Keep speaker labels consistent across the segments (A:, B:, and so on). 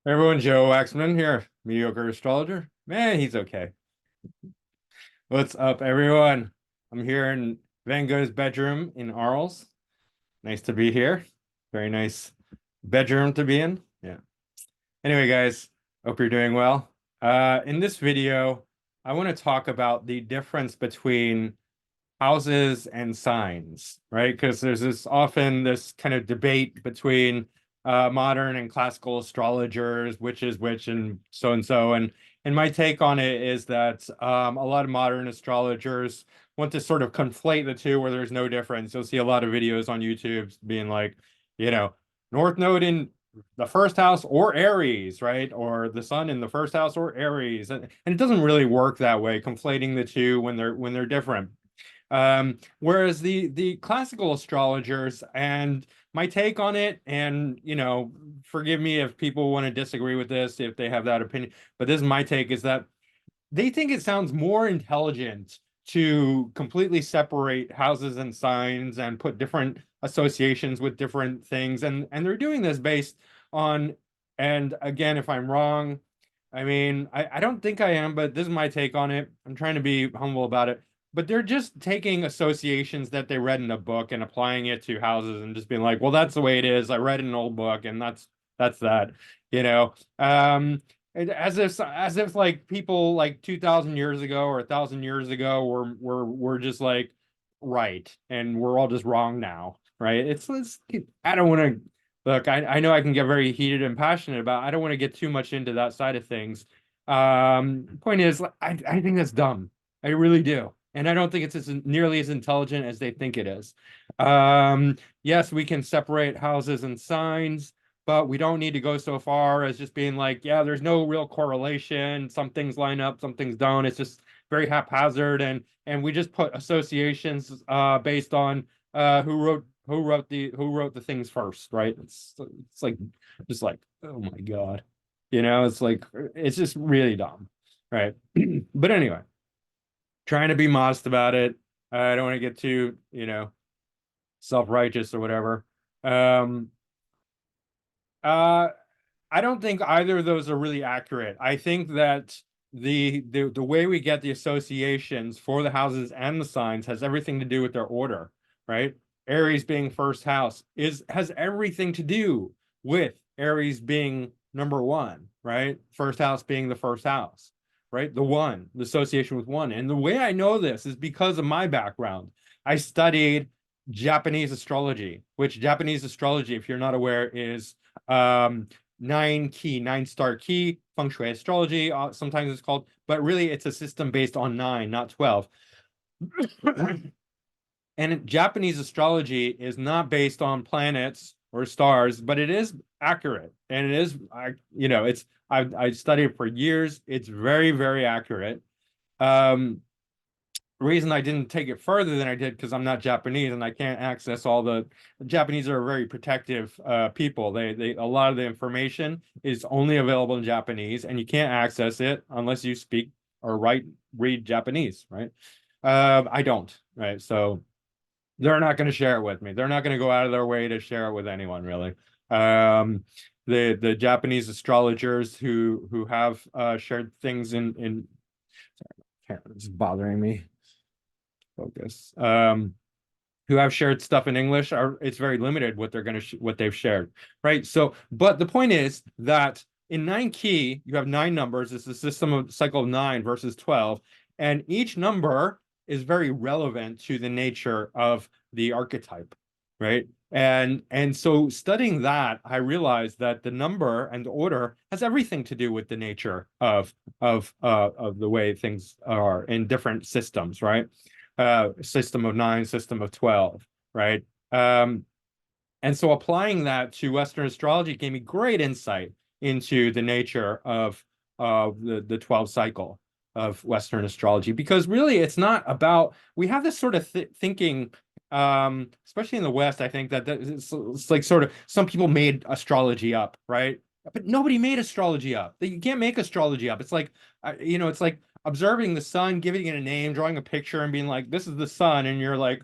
A: Hey everyone, Joe Waxman here, mediocre astrologer. Man, he's okay. What's up, everyone? I'm here in Van Gogh's bedroom in Arles. Nice to be here. Very nice bedroom to be in. Yeah. Anyway, guys, hope you're doing well. In this video, I want to talk about the difference between houses and signs, right? Because there's this kind of debate between modern and classical astrologers, which is which, and so and so. And my take on it is that a lot of modern astrologers want to sort of conflate the two, where there's no difference. You'll see a lot of videos on YouTube being like, you know, North Node in the first house or Aries, right? Or the sun in the first house or Aries, and it doesn't really work that way, conflating the two when they're different. Whereas the classical astrologers, and my take on it, and forgive me if people want to disagree with this, if they have that opinion, but this is my take, is that they think it sounds more intelligent to completely separate houses and signs and put different associations with different things. And they're doing this based on, and again, if I'm wrong, I mean, I don't think I am, but this is my take on it. I'm trying to be humble about it. But they're just taking associations that they read in a book and applying it to houses and just being like, well, that's the way it is. I read an old book and that's that, you know. As if like people like 2,000 years ago or 1,000 years ago were just like right, and we're all just wrong now, right? It's I don't want to look. I know I can get very heated and passionate about. I don't want to get too much into that side of things. Point is, I think that's dumb. I really do. And I don't think it's nearly as intelligent as they think it is. Yes, we can separate houses and signs, but we don't need to go so far as just being like, yeah, there's no real correlation. Some things line up, some things don't. It's just very haphazard, and we just put associations based on who wrote the things first, right? It's like just like, oh my God. It's like it's just really dumb, right? But anyway, trying to be modest about it. I don't want to get too, self-righteous or whatever. Um, uh, I don't think either of those are really accurate. I think that the way we get the associations for the houses and the signs has everything to do with their order, right? Aries being first house has everything to do with Aries being number one, right? First house being the first house, right? The association with one. And the way I know this is because of my background. I studied Japanese astrology, which Japanese astrology, if you're not aware, is um nine star key feng shui astrology, sometimes it's called, but really it's a system based on nine, not 12. And Japanese astrology is not based on planets or stars, but it is accurate, and it is, I studied it for years. It's very, very accurate. um Reason I didn't take it further than I did, because I'm not Japanese and I can't access all the Japanese are a very protective people. They a lot of the information is only available in Japanese, and you can't access it unless you speak or read Japanese, right? I don't, right? So they're not going to share it with me. They're not going to go out of their way to share it with anyone, really. Um, the Japanese astrologers who have shared things in sorry, it's bothering me. Focus. Who have shared stuff in English, are it's very limited what they're going to what they've shared, right? So, but the point is that in nine key, you have nine numbers. It's a system of cycle of nine versus 12, and each number is very relevant to the nature of the archetype, right? And so studying that, I realized that the number and the order has everything to do with the nature of the way things are in different systems, right? System of nine, system of 12, right? And so applying that to Western astrology gave me great insight into the nature of the 12 cycle of Western astrology, because really it's not about, we have this sort of thinking, especially in the West, I think that it's like sort of some people made astrology up, right? But nobody made astrology up. You can't make astrology up. It's like, it's like observing the sun, giving it a name, drawing a picture, and being like, this is the sun. And you're like,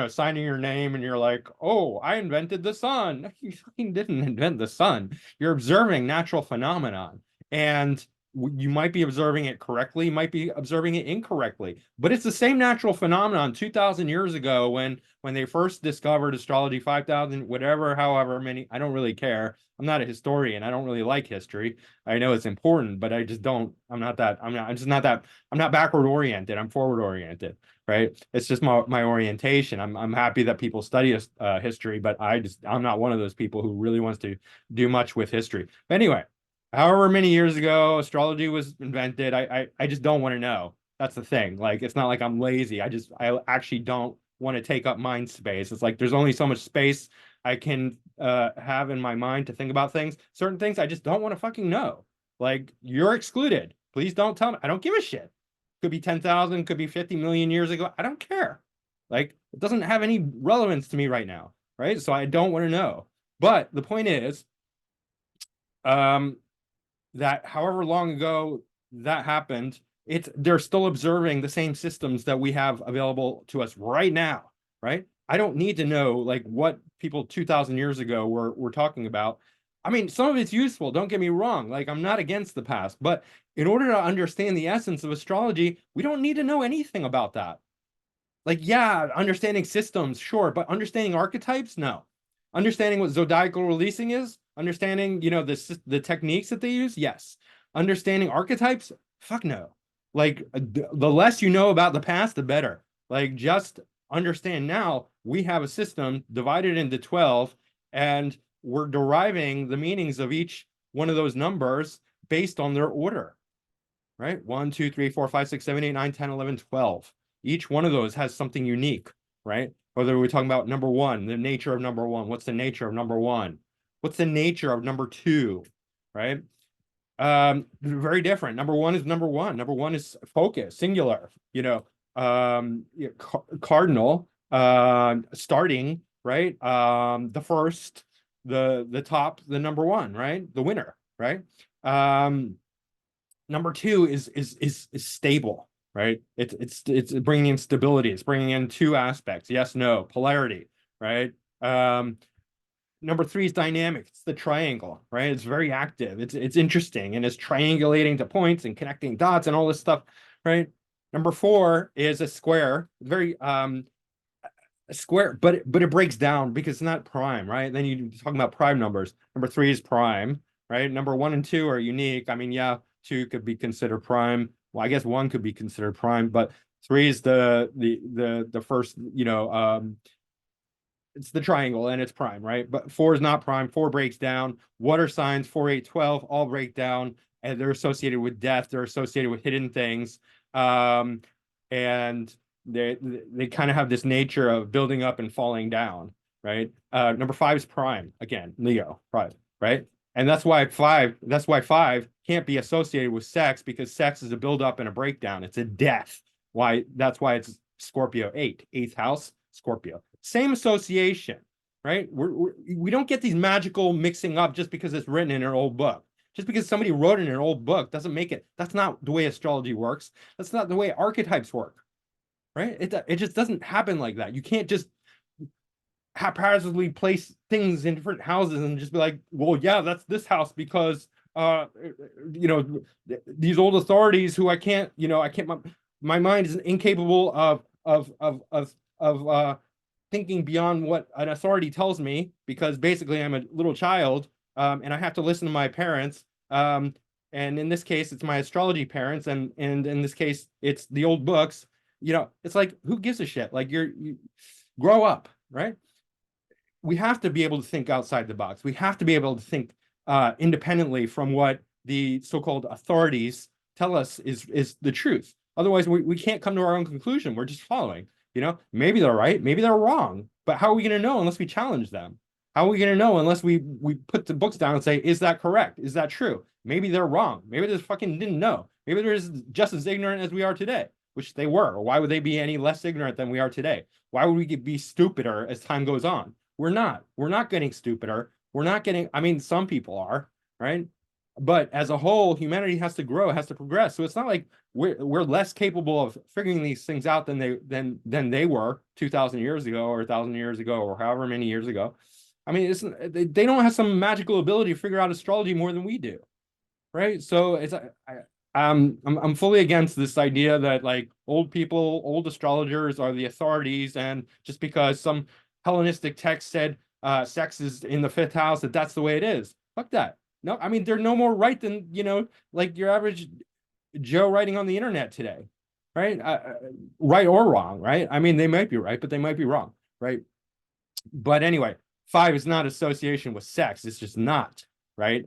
A: signing your name and you're like, oh, I invented the sun. You fucking didn't invent the sun. You're observing natural phenomenon. And you might be observing it correctly, you might be observing it incorrectly, but it's the same natural phenomenon 2,000 years ago when they first discovered astrology, 5,000, whatever, however many, I don't really care. I'm not a historian. I don't really like history. I know it's important, but I just don't, I'm not backward oriented. I'm forward oriented, right? It's just my orientation. I'm happy that people study history, but I'm not one of those people who really wants to do much with history. But anyway, however many years ago astrology was invented, I just don't want to know. That's the thing. Like, it's not like I'm lazy. I actually don't want to take up mind space. It's like there's only so much space I can have in my mind to think about things. Certain things I just don't want to fucking know. Like, you're excluded. Please don't tell me. I don't give a shit. Could be 10,000, could be 50 million years ago. I don't care. Like, it doesn't have any relevance to me right now, right? So I don't want to know. But the point is, um, that however long ago that happened, they're still observing the same systems that we have available to us right now, right? I don't need to know like what people 2,000 years ago were talking about. I mean, some of it's useful, don't get me wrong. Like, I'm not against the past, but in order to understand the essence of astrology, we don't need to know anything about that. Like, yeah, understanding systems, sure, but understanding archetypes, no. Understanding what zodiacal releasing is, understanding, the techniques that they use, yes. Understanding archetypes, fuck no. Like, the less you know about the past, the better. Like, just understand now we have a system divided into 12, and we're deriving the meanings of each one of those numbers based on their order, right? 1, 2, 3, 4, 5, 6, 7, 8, 9, 10, 11, 12. Each one of those has something unique, right? Whether we're talking about number one, the nature of number one, what's the nature of number one? What's the nature of number two, right? Very different. Number one is number one. Number one is focus, singular, cardinal, starting, right? The first, the top, the number one, right? The winner, right? Number two is stable, right? It's bringing in stability. It's bringing in two aspects: yes, no, polarity, right? Number three is dynamic. It's the triangle, right? It's very active. It's interesting, and it's triangulating to points and connecting dots and all this stuff, right? Number four is a square, very a square, but it breaks down because it's not prime, right? Then you're talking about prime numbers. Number three is prime, right? Number one and two are unique. I mean, yeah, two could be considered prime. Well, I guess one could be considered prime, but three is the first, it's the triangle and it's prime, right? But four is not prime. Four breaks down. Water signs, 4, 8, 12, all break down, and they're associated with death. They're associated with hidden things. And they kind of have this nature of building up and falling down, right? Number five is prime, again, Leo, prime, right? And that's why five can't be associated with sex, because sex is a buildup and a breakdown. It's a death. That's why it's Scorpio 8, eighth house, Scorpio. Same association, right? We don't get these magical mixing up just because it's written in an old book. Just because somebody wrote it in an old book doesn't make it. That's not the way astrology works. That's not the way archetypes work, right? It just doesn't happen like that. You can't just haphazardly place things in different houses and just be like, well, yeah, that's this house because you know these old authorities who I can't my mind is incapable of thinking beyond what an authority tells me, because basically I'm a little child, and I have to listen to my parents. And in this case, it's my astrology parents, and in this case, it's the old books. It's like, who gives a shit? Like, you grow up, right? We have to be able to think outside the box. We have to be able to think independently from what the so-called authorities tell us is the truth. Otherwise, we can't come to our own conclusion. We're just following. Maybe they're right, maybe they're wrong, but how are we going to know unless we challenge them? How are we going to know unless we put the books down and say, is that correct? Is that true? Maybe they're wrong. Maybe they fucking didn't know. Maybe they're just as ignorant as we are today, which they were. Or why would they be any less ignorant than we are today? Why would we be stupider as time goes on? We're not. We're not getting stupider. We're not getting, I mean, some people are, right? but as a whole, humanity has to grow, has to progress. So it's not like we're less capable of figuring these things out than they were 2,000 years ago or 1,000 years ago or however many years ago. I mean, they don't have some magical ability to figure out astrology more than we do, right? So I'm fully against this idea that like old people, old astrologers are the authorities, and just because some Hellenistic text said sex is in the fifth house, that's the way it is. Fuck that. No, I mean they're no more right than like your average Joe writing on the internet today, right? Right or wrong, right? I mean they might be right, but they might be wrong, right? But anyway, five is not association with sex. It's just not, right?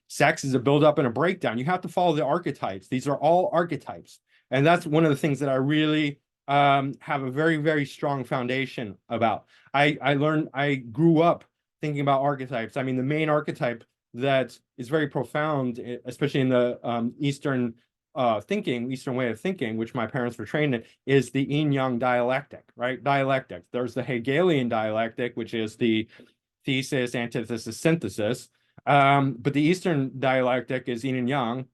A: Sex is a build-up and a breakdown. You have to follow the archetypes. These are all archetypes. And that's one of the things that I really have a very, very strong foundation about. I grew up thinking about archetypes. I mean, the main archetype that is very profound, especially in the Eastern Eastern way of thinking, which my parents were trained in, is the yin-yang dialectic, right? Dialectic. There's the Hegelian dialectic, which is the thesis, antithesis, synthesis. But the Eastern dialectic is yin and yang,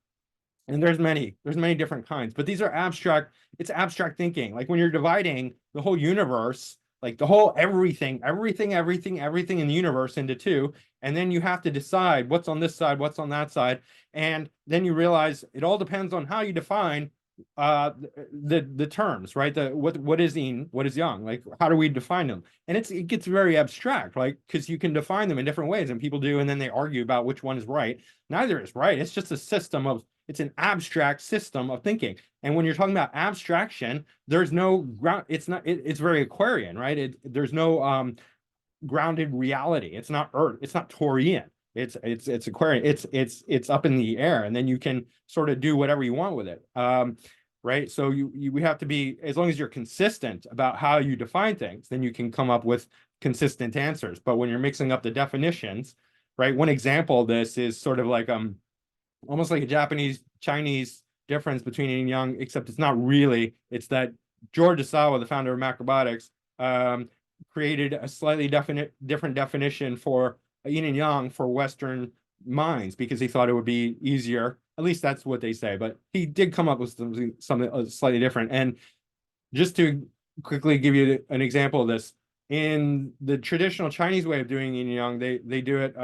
A: and there's many different kinds, but these are abstract. It's abstract thinking. Like when you're dividing the whole universe, like the whole everything in the universe into two, and then you have to decide what's on this side, what's on that side, and then you realize it all depends on how you define the terms, right? What is yin, what is yang, like how do we define them? And it gets very abstract, right? Because you can define them in different ways, and people do, and then they argue about which one is right. Neither is right. It's just a system of it's an abstract system of thinking. And when you're talking about abstraction, there's no ground. It's very Aquarian, right? There's no grounded reality. It's not Earth. It's not Taurian. It's Aquarian. It's up in the air, and then you can sort of do whatever you want with it. Right. So we have to be, as long as you're consistent about how you define things, then you can come up with consistent answers. But when you're mixing up the definitions, right? One example of this is sort of like almost like a Japanese Chinese difference between yin and yang, except it's not really. It's that George Osawa, the founder of macrobiotics, created a slightly different definition for yin and yang for Western minds because he thought it would be easier. At least that's what they say. But he did come up with something slightly different. And just to quickly give you an example of this, in the traditional Chinese way of doing yin and yang, they do it.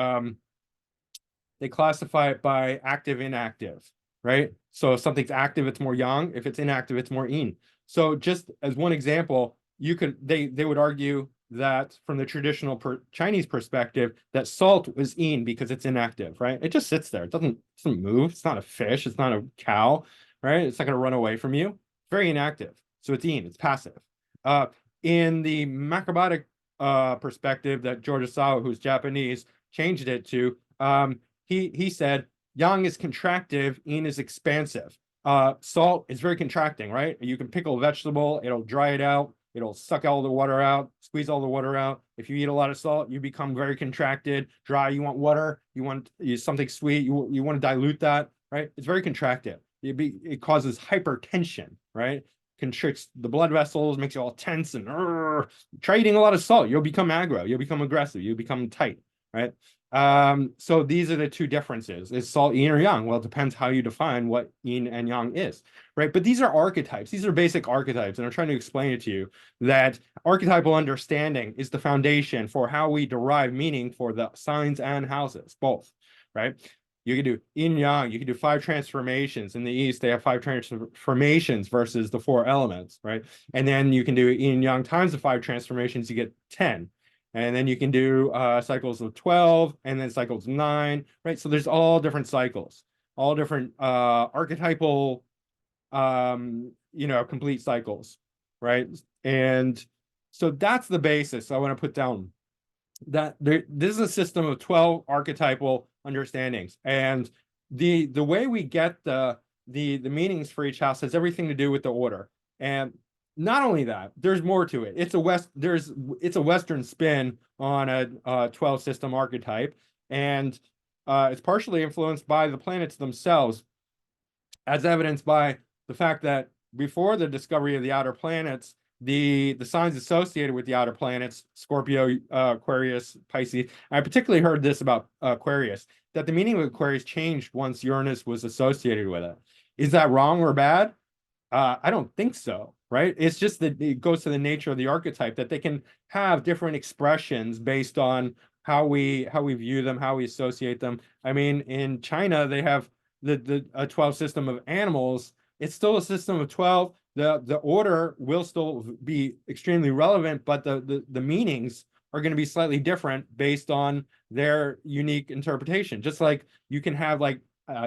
A: They classify it by active, inactive, right? So if something's active, it's more yang. If it's inactive, it's more yin. So just as one example, they would argue that from the traditional Chinese perspective, that salt was yin because it's inactive, right? It just sits there. It doesn't move. It's not a fish. It's not a cow, right? It's not going to run away from you. It's very inactive. So it's yin. It's passive. In the macrobiotic perspective that George Osawa, who's Japanese, changed it to, he said yang is contractive, yin is expansive. Salt is very contracting, right? You can pickle a vegetable, it'll dry it out, it'll suck all the water out, squeeze all the water out. If you eat a lot of salt, you become very contracted, dry. You want water, you want something sweet, you want to dilute that, right? It's very contractive. It causes hypertension, right? Constricts the blood vessels, makes you all tense and try eating a lot of salt. You'll become aggro, you'll become aggressive, you'll become tight, right? So these are the two differences. Is salt yin or yang? Well, it depends how you define what yin and yang is, right? But these are archetypes. These are basic archetypes. And I'm trying to explain it to you that archetypal understanding is the foundation for how we derive meaning for the signs and houses, both, right? You can do yin yang, you can do 5 transformations. In the East, they have 5 transformations versus the 4 elements, right? And then you can do yin yang times the 5 transformations, you get 10. And then you can do cycles of 12 and then cycles of 9, right? So there's all different cycles, all different archetypal, complete cycles, right? And so that's the basis I want to put down. That this is a system of 12 archetypal understandings. And the way we get the meanings for each house has everything to do with the order. And not only that, there's more to it. It's a Western spin on a 12 system archetype, and it's partially influenced by the planets themselves, as evidenced by the fact that before the discovery of the outer planets, the signs associated with the outer planets, Scorpio, Aquarius, Pisces. I particularly heard this about Aquarius, that the meaning of Aquarius changed once Uranus was associated with it. Is that wrong or bad? I don't think so, right? It's just that it goes to the nature of the archetype that they can have different expressions based on how we view them, how we associate them. I mean, in China, they have the a 12 system of animals. It's still a system of 12. The order will still be extremely relevant, but the meanings are going to be slightly different based on their unique interpretation. Just like you can have like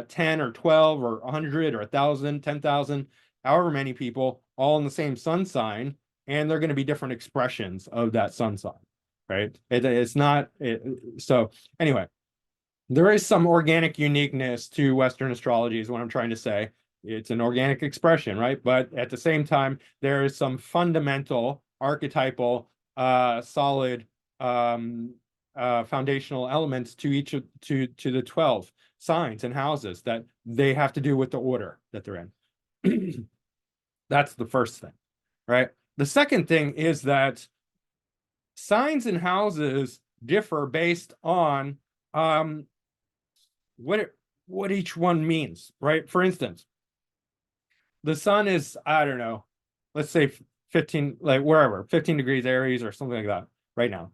A: 10 or 12 or 100 or 1,000, 10,000, however many people all in the same sun sign, and they're going to be different expressions of that sun sign, right? It's not so anyway, there is some organic uniqueness to Western astrology is what I'm trying to say. It's an organic expression, right? But at the same time, there is some fundamental archetypal solid foundational elements to each of to the 12 signs and houses that they have to do with the order that they're in. That's the first thing, right? The second thing is that signs and houses differ based on what each one means, right? For instance, the sun is, I don't know, let's say 15, like wherever, 15 degrees Aries or something like that right now.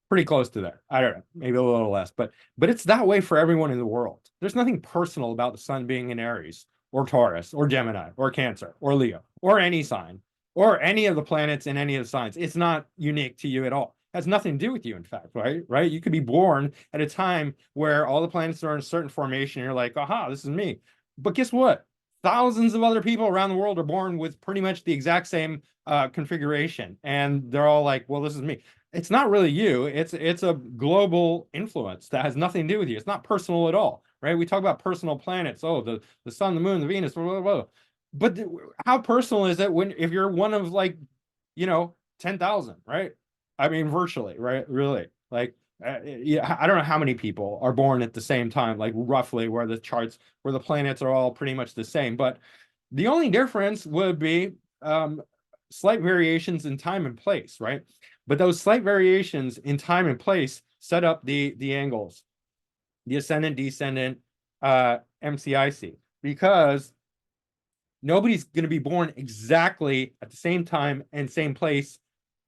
A: Pretty close to there. I don't know, maybe a little less, but it's that way for everyone in the world. There's nothing personal about the sun being in Aries or Taurus or Gemini or Cancer or Leo or any sign or any of the planets in any of the signs. It's not unique to you at all. It has nothing to do with you, in fact, right? Right? You could be born at a time where all the planets are in a certain formation, and you're like, aha, this is me. But guess what? Thousands of other people around the world are born with pretty much the exact same configuration, and they're all like, well, this is me. It's not really you. It's a global influence that has nothing to do with you. It's not personal at all, right? We talk about personal planets. Oh, the sun, the moon, the Venus, blah, blah, blah. But how personal is it when if you're one of like, 10,000, right? I mean, virtually, right? Really, like, yeah, I don't know how many people are born at the same time, like roughly where the planets are all pretty much the same. But the only difference would be slight variations in time and place, right? But those slight variations in time and place set up the angles, the ascendant, descendant, MCIC, because nobody's going to be born exactly at the same time and same place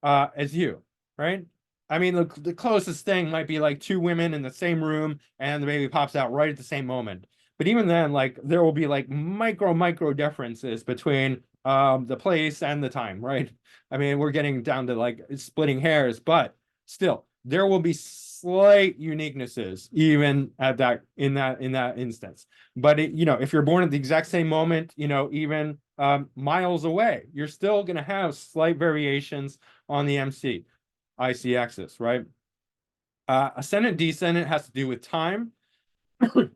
A: as you, right? I mean, the closest thing might be like two women in the same room and the baby pops out right at the same moment. But even then, like there will be like micro differences between the place and the time, right? I mean, we're getting down to like splitting hairs, but still, there will be slight uniquenesses even at that in that instance. But if you're born at the exact same moment, even miles away, you're still going to have slight variations on the IC axis, right? Ascendant, descendant has to do with time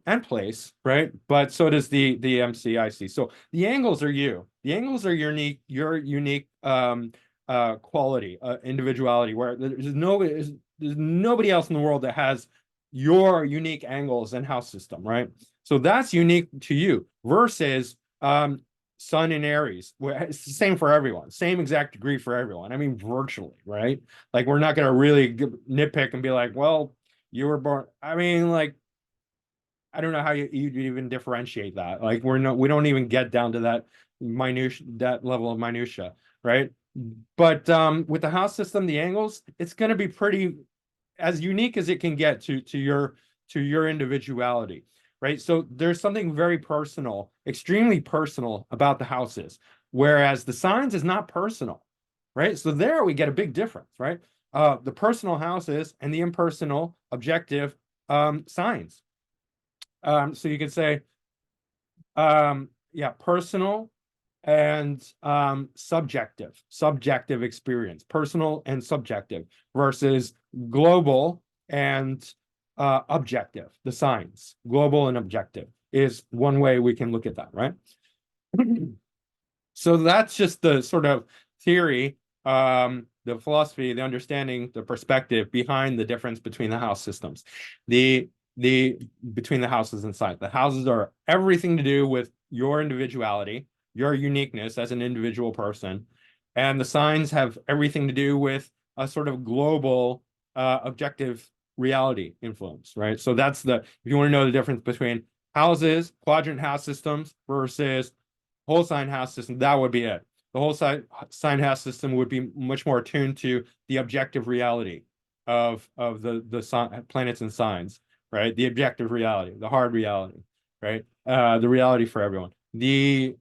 A: and place, right? But so does the MCIC. So the angles are you. The angles are your unique quality, individuality, where there's nobody else in the world that has your unique angles and house system, right? So that's unique to you versus Sun in Aries. It's the same for everyone, same exact degree for everyone. I mean, virtually, right? Like we're not going to really nitpick and be like, well, you were born. I mean, like, I don't know how you even differentiate that. Like we don't even get down to that that level of minutia, right? But with the house system, the angles, it's going to be pretty as unique as it can get to your individuality, right? So there's something very personal, extremely personal about the houses, whereas the signs is not personal, right? So there we get a big difference, right? The personal houses and the impersonal objective signs. So you could say, yeah, personal and subjective experience, personal and subjective versus global and objective, the signs, global and objective is one way we can look at that, right? So that's just the sort of theory, the philosophy, the understanding, the perspective behind the difference between the house systems. Between the houses inside. The houses are everything to do with your individuality, your uniqueness as an individual person. And the signs have everything to do with a sort of global objective reality influence, right? So that's if you want to know the difference between houses, quadrant house systems versus whole sign house system, that would be it. The whole sign house system would be much more attuned to the objective reality of the planets and signs, right? The objective reality, the hard reality, right? The reality for everyone. The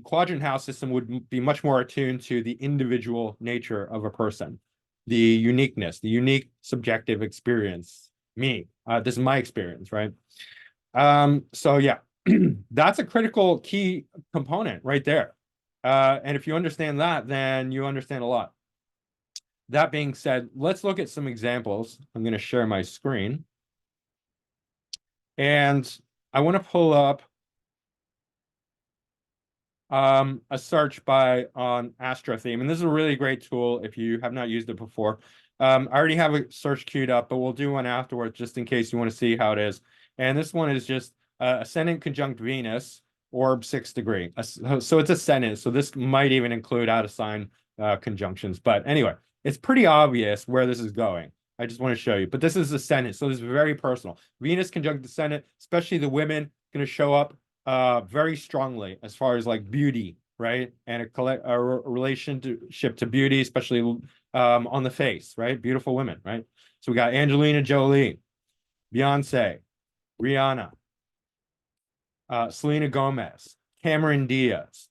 A: quadrant house system would be much more attuned to the individual nature of a person, the uniqueness, the unique subjective experience. Me, this is my experience, right? So yeah, that's a critical key component right there. And if you understand that, then you understand a lot. That being said, let's look at some examples. I'm going to share my screen. And I want to pull up a search by on AstroTheme. And this is a really great tool if you have not used it before. I already have a search queued up, but we'll do one afterwards just in case you want to see how it is. And this one is just ascendant conjunct Venus, orb 6 degree. So it's ascendant. So this might even include out of sign conjunctions. But anyway, it's pretty obvious where this is going. I just want to show you. But this is ascendant. So this is very personal. Venus conjunct ascendant, especially the women, going to show up very strongly as far as like beauty, right? And a relationship to beauty, especially on the face, right? Beautiful women, right? So we got Angelina Jolie, Beyonce, Rihanna, Selena Gomez, Cameron Diaz,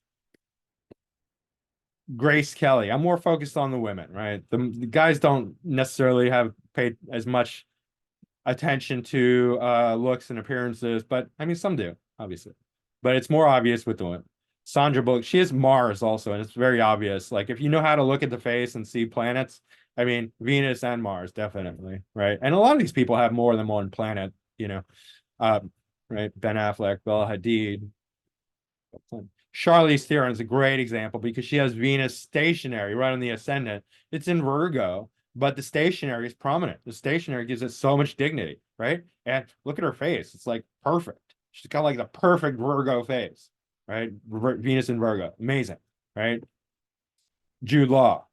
A: Grace Kelly. I'm more focused on the women, right? The guys don't necessarily have paid as much attention to looks and appearances, but I mean, some do, obviously. But it's more obvious with the women. Sandra Bullock, she has Mars also, and it's very obvious. Like if you know how to look at the face and see planets, I mean, Venus and Mars, definitely, right? And a lot of these people have more than one planet, uh, right? Ben Affleck, Bella Hadid. Charlize Theron is a great example because she has Venus stationary right on the ascendant. It's in Virgo, but the stationary is prominent. The stationary gives it so much dignity, right? And look at her face. It's like perfect. She's got like the perfect Virgo face, right? Venus in Virgo. Amazing, right? Jude Law.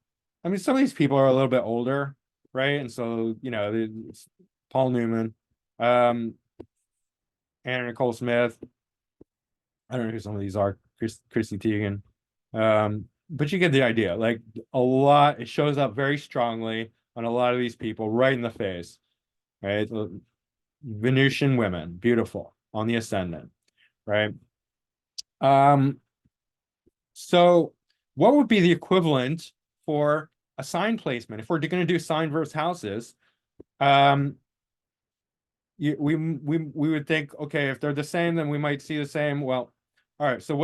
A: I mean, some of these people are a little bit older, right? And so, Paul Newman, Anna Nicole Smith. I don't know who some of these are. Chrissy Teigen. But you get the idea. Like a lot, it shows up very strongly on a lot of these people right in the face, right? Venusian women, beautiful on the ascendant, right? So what would be the equivalent for a sign placement? If we're going to do sign versus houses, we would think, okay, if they're the same, then we might see the same. Well, all right. So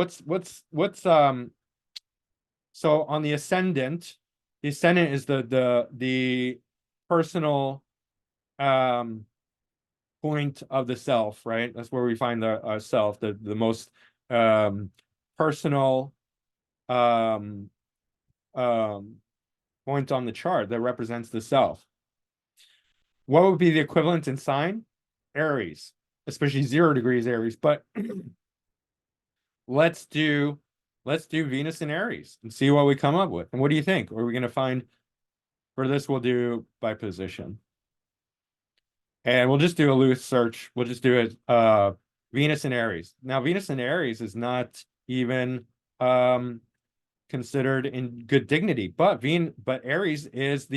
A: so on the ascendant is the personal point of the self, right? That's where we find the self, the most personal um point on the chart that represents the self. What would be the equivalent in sign? Aries, especially 0 degrees Aries. But let's do Venus in Aries and see what we come up with. And what do you think? Are we going to find for this? We'll do by position. And we'll just do a loose search. We'll just do it Venus in Aries. Now, Venus in Aries is not even considered in good dignity, but Aries is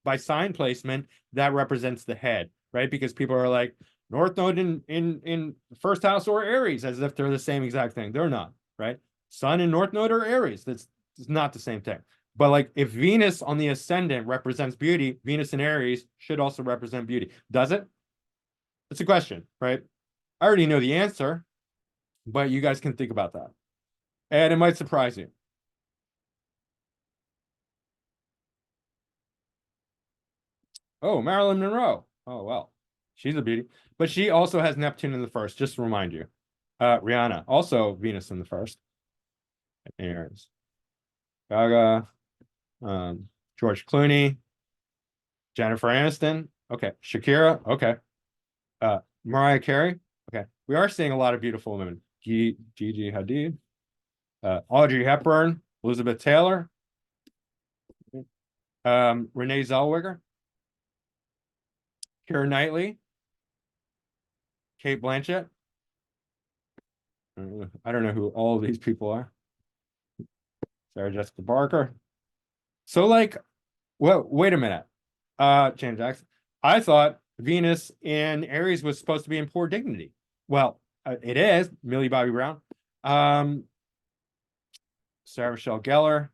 A: by sign placement that represents the head, right? Because people are like North Node in first house or Aries, as if they're the same exact thing. They're not, right? Sun and North Node are Aries. That's not the same thing. But like if Venus on the ascendant represents beauty, Venus in Aries should also represent beauty. Does it? It's a question, right? I already know the answer, but you guys can think about that. And it might surprise you. Oh, Marilyn Monroe. Oh, well, she's a beauty. But she also has Neptune in the first, just to remind you. Rihanna, also Venus in the first. Aries. Gaga, George Clooney, Jennifer Aniston. Okay. Shakira. Okay. Mariah Carey. Okay. We are seeing a lot of beautiful women. Gigi Hadid. Audrey Hepburn, Elizabeth Taylor, Renee Zellweger, Keira Knightley, Kate Blanchett. I don't know who all of these people are. Sarah Jessica Parker. So like, well, wait a minute. James Jackson. I thought Venus in Aries was supposed to be in poor dignity. Well, it is. Millie Bobby Brown. Um, Sarah Michelle Gellar.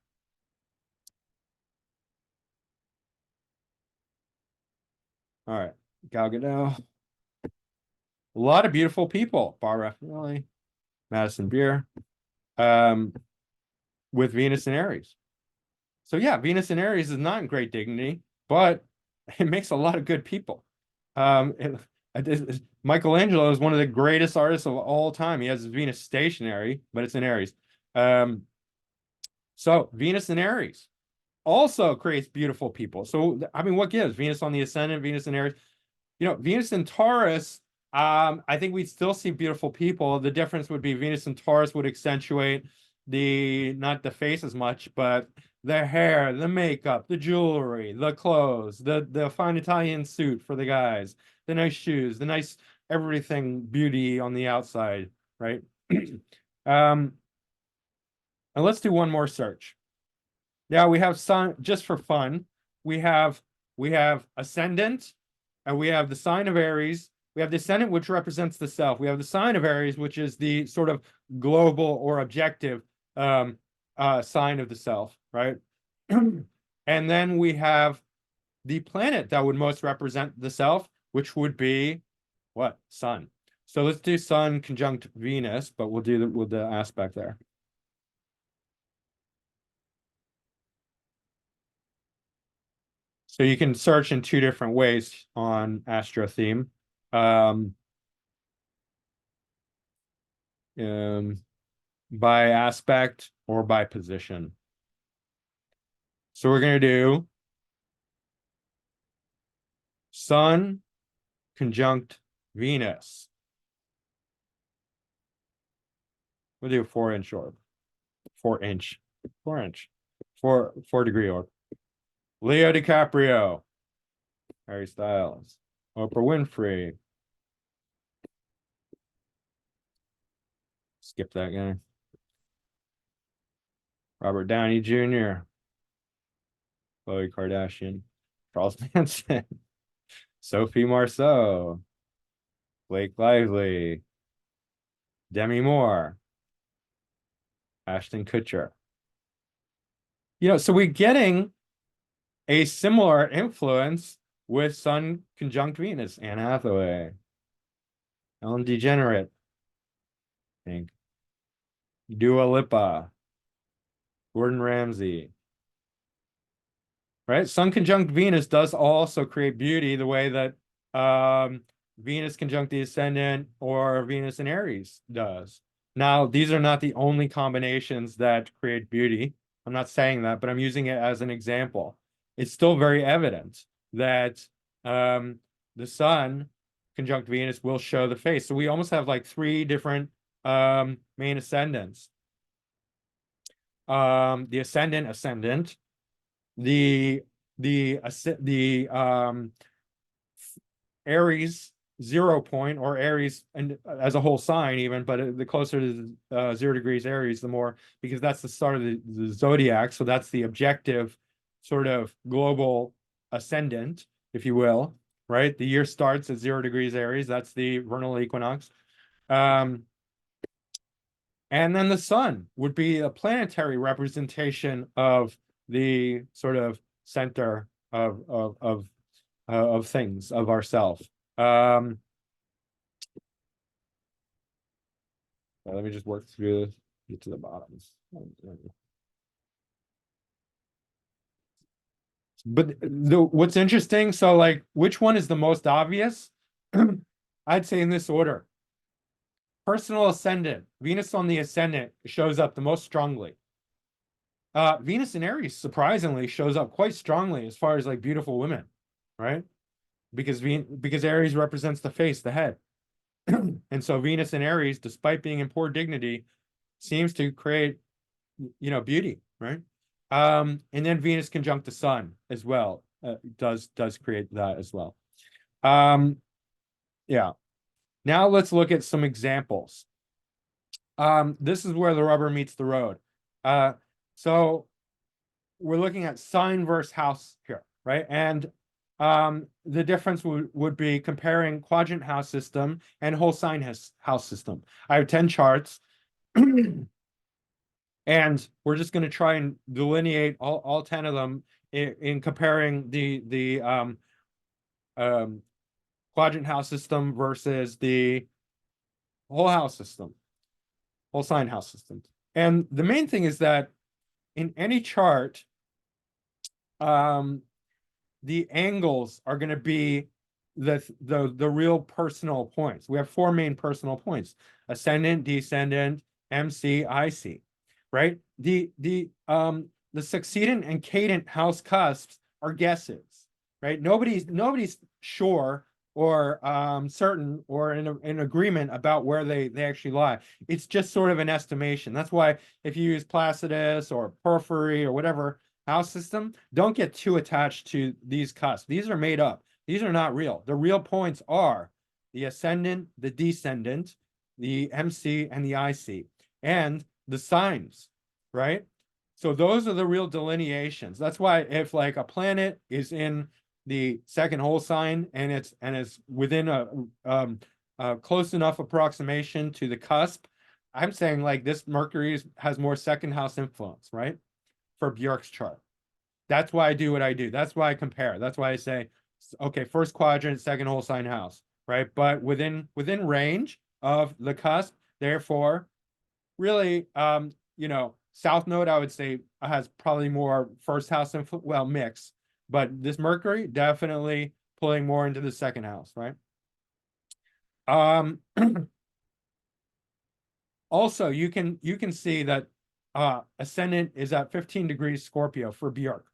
A: All right. Gal Gadot. A lot of beautiful people. Barbara Raffaelli, Madison Beer. Um, with Venus in Aries. So yeah, Venus in Aries is not in great dignity, but it makes a lot of good people. Michelangelo is one of the greatest artists of all time. He has Venus stationary, but it's in Aries. So Venus in Aries also creates beautiful people. So I mean, what gives? Venus on the ascendant, Venus in Aries. Venus in Taurus, I think we'd still see beautiful people. The difference would be Venus in Taurus would accentuate not the face as much, but the hair, the makeup, the jewelry, the clothes, the fine Italian suit for the guys, the nice shoes, the nice everything beauty on the outside, right? And let's do one more search. Now we have sun, just for fun. We have ascendant, and we have the sign of Aries. We have the ascendant, which represents the self. We have the sign of Aries, which is the sort of global or objective sign of the self, right? And then we have the planet that would most represent the self, which would be what? Sun. So let's do Sun conjunct Venus, but we'll do with the aspect there. So you can search in two different ways on Astro Theme. Um, by aspect or by position. So we're going to do Sun conjunct Venus. We'll do 4-inch orb. 4-inch. 4-inch. 4-degree orb. Leo DiCaprio. Harry Styles. Oprah Winfrey. Skip that guy. Robert Downey Jr. Khloe Kardashian. Charles Manson. Sophie Marceau. Blake Lively. Demi Moore. Ashton Kutcher. So we're getting a similar influence with Sun conjunct Venus. Anne Hathaway. Ellen DeGeneres. I think. Dua Lipa. Gordon Ramsay. Right? Sun conjunct Venus does also create beauty the way that Venus conjunct the ascendant or Venus in Aries does. Now, these are not the only combinations that create beauty. I'm not saying that, but I'm using it as an example. It's still very evident that the Sun conjunct Venus will show the face. So we almost have like 3 different main ascendants. The ascendant, the Aries 0 point, or Aries and as a whole sign even, but the closer to 0 degrees Aries, the more, because that's the start of the zodiac. So that's the objective sort of global ascendant, if you will, right? The year starts at 0 degrees Aries. That's the vernal equinox. And then the sun would be a planetary representation of the sort of center of things, of ourself. Let me just work through this, get to the bottom. But what's interesting, so like, which one is the most obvious? I'd say in this order. Personal ascendant, Venus on the ascendant shows up the most strongly. Venus in Aries surprisingly shows up quite strongly as far as like beautiful women, right? Because Aries represents the face, the head. And so Venus in Aries, despite being in poor dignity, seems to create beauty, right? And then Venus conjunct the sun as well, does create that as well. Yeah. Now let's look at some examples. This is where the rubber meets the road. So we're looking at sign versus house here, right? And the difference would be comparing quadrant house system and whole sign house system. I have 10 charts, and we're just going to try and delineate all 10 of them in comparing the quadrant house system versus the whole house system, whole sign house system. And the main thing is that in any chart, the angles are going to be the real personal points. We have four main personal points: ascendant, descendant, MC, IC, right? The succedent and cadent house cusps are guesses, right? Nobody's sure or certain or in agreement about where they actually lie. It's just sort of an estimation. That's why if you use Placidus or Porphyry or whatever house system, don't get too attached to these cusps. These are made up. These are not real. The real points are the ascendant, the descendant, the MC, and the IC, and the signs, right? So those are the real delineations. That's why if like a planet is in the second whole sign and it's within a close enough approximation to the cusp, I'm saying like this Mercury has more second house influence, right? For Bjork's chart. That's why I do what I do. That's why I compare. That's why I say, okay, first quadrant, second whole sign house, right? But within range of the cusp, therefore, really, South Node, I would say, has probably more first house influence, well, mix. But this Mercury definitely pulling more into the second house, right? Also, you can see that ascendant is at 15 degrees Scorpio for Bjork.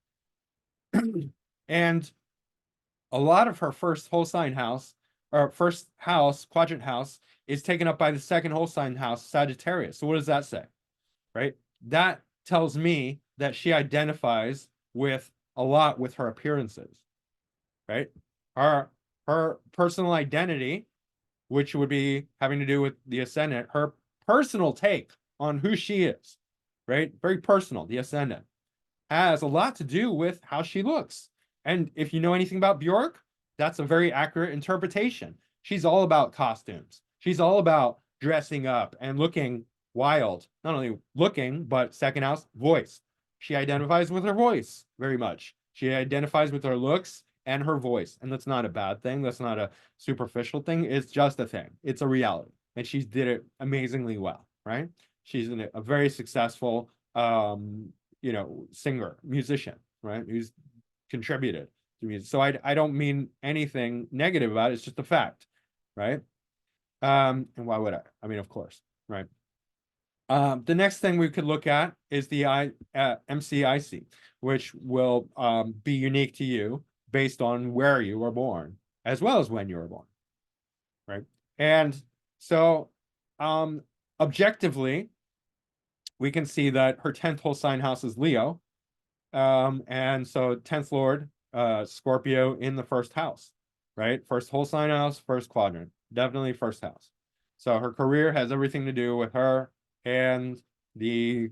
A: And a lot of her first whole sign house, or first house, quadrant house, is taken up by the second whole sign house, Sagittarius. So what does that say? Right? That tells me that she identifies with a lot with her appearances, right? Her personal identity, which would be having to do with the ascendant, her personal take on who she is, right? Very personal, the ascendant, has a lot to do with how she looks. And if you know anything about Bjork, that's a very accurate interpretation. She's all about costumes. She's all about dressing up and looking wild. Not only looking, but second house, voice. She identifies with her voice very much. She identifies with her looks and her voice. And that's not a bad thing. That's not a superficial thing. It's just a thing. It's a reality. And she did it amazingly well, right? She's a very successful singer, musician, right? Who's contributed to music. So I don't mean anything negative about it. It's just a fact, right? And why would I? I mean, of course, right? The next thing we could look at is the MCIC, which will be unique to you based on where you were born, as well as when you were born, right? And so objectively, we can see that her 10th whole sign house is Leo. And so 10th Lord, Scorpio in the first house, right? First whole sign house, first quadrant, definitely first house. So her career has everything to do with her and the,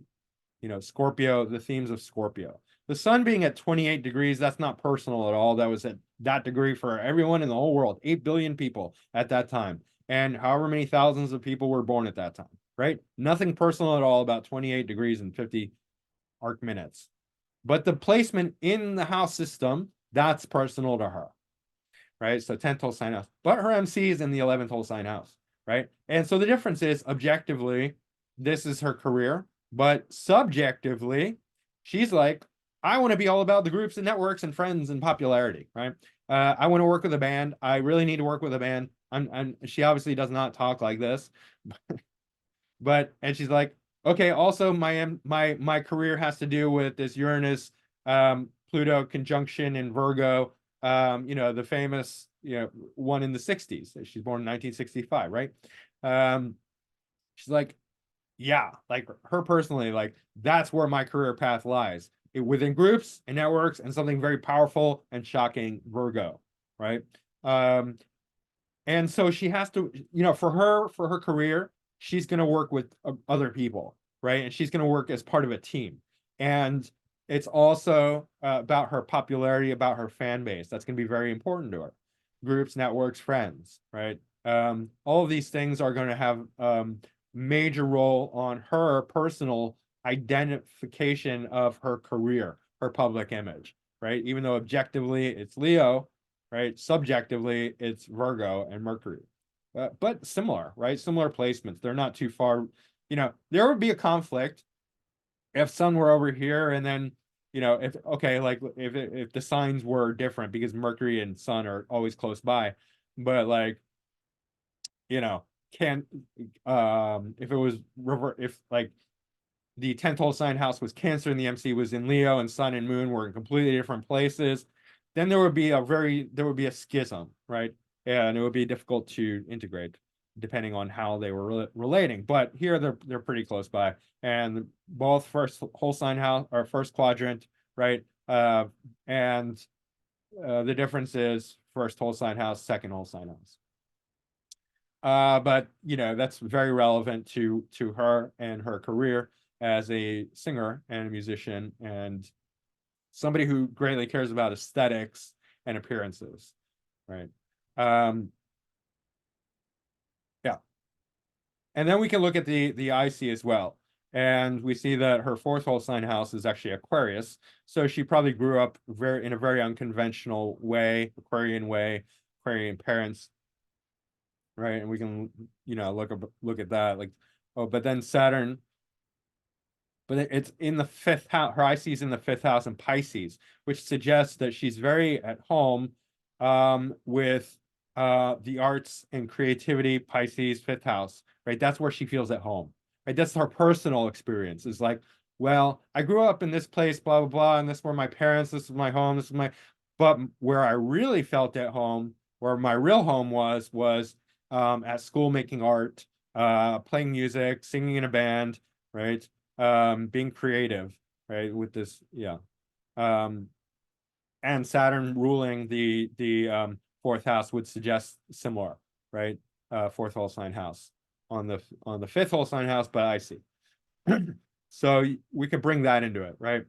A: Scorpio, the themes of Scorpio. The sun being at 28 degrees, that's not personal at all. That was at that degree for everyone in the whole world, 8 billion people at that time. And however many thousands of people were born at that time, right? Nothing personal at all about 28 degrees and 50 arc minutes. But the placement in the house system, that's personal to her, right? So 10th whole sign house. But her MC is in the 11th whole sign house, right? And so the difference is, objectively, this is her career. But subjectively, she's like, I want to be all about the groups and networks and friends and popularity, right? I want to work with a band. I really need to work with a band. She obviously does not talk like this. And she's like, okay, also my career has to do with this Uranus Pluto conjunction in Virgo, the famous one in the 60s. She's born in 1965, right? She's like, Yeah, like her personally, like that's where my career path lies. Within groups and networks and something very powerful and shocking, Virgo, right? Um, and so she has to, for her career, she's going to work with other people, right? And she's going to work as part of a team. And it's also about her popularity, about her fan base. That's going to be very important to her. Groups, networks, friends, right? All of these things are going to have major role on her personal identification of her career, her public image, right? Even though objectively it's Leo, right? Subjectively, it's Virgo and Mercury, but similar, right? Similar placements. They're not too far. There would be a conflict if Sun were over here, and then if okay, like if the signs were different because Mercury and Sun are always close by, but like you know, can if it was if like the 10th whole sign house was Cancer and the MC was in Leo and Sun and Moon were in completely different places, then there would be a schism, right? And it would be difficult to integrate depending on how they were relating. But here they're pretty close by, and both first whole sign house or first quadrant, right? And the difference is first whole sign house, second whole sign house. But that's very relevant to her and her career as a singer and a musician and somebody who greatly cares about aesthetics and appearances, right? Um, yeah, and then we can look at the IC as well, and we see that her fourth whole sign house is actually Aquarius, so she probably grew up in a very unconventional way, Aquarian parents, right? And we can look at that like, oh, but then Saturn, but it's in the fifth house. Her IC is in the fifth house in Pisces, which suggests that she's very at home with the arts and creativity. Pisces, fifth house, right? That's where she feels at home, right? That's her personal experience. Is like, well, I grew up in this place, blah blah blah, and this were my parents. This is my home. This is my. But where I really felt at home, where my real home was at school making art, playing music, singing in a band, right? Being creative, right? With this, yeah. Um, and Saturn ruling the fourth house would suggest similar, right? Fourth whole sign house on the fifth whole sign house, but I see. So we could bring that into it, right?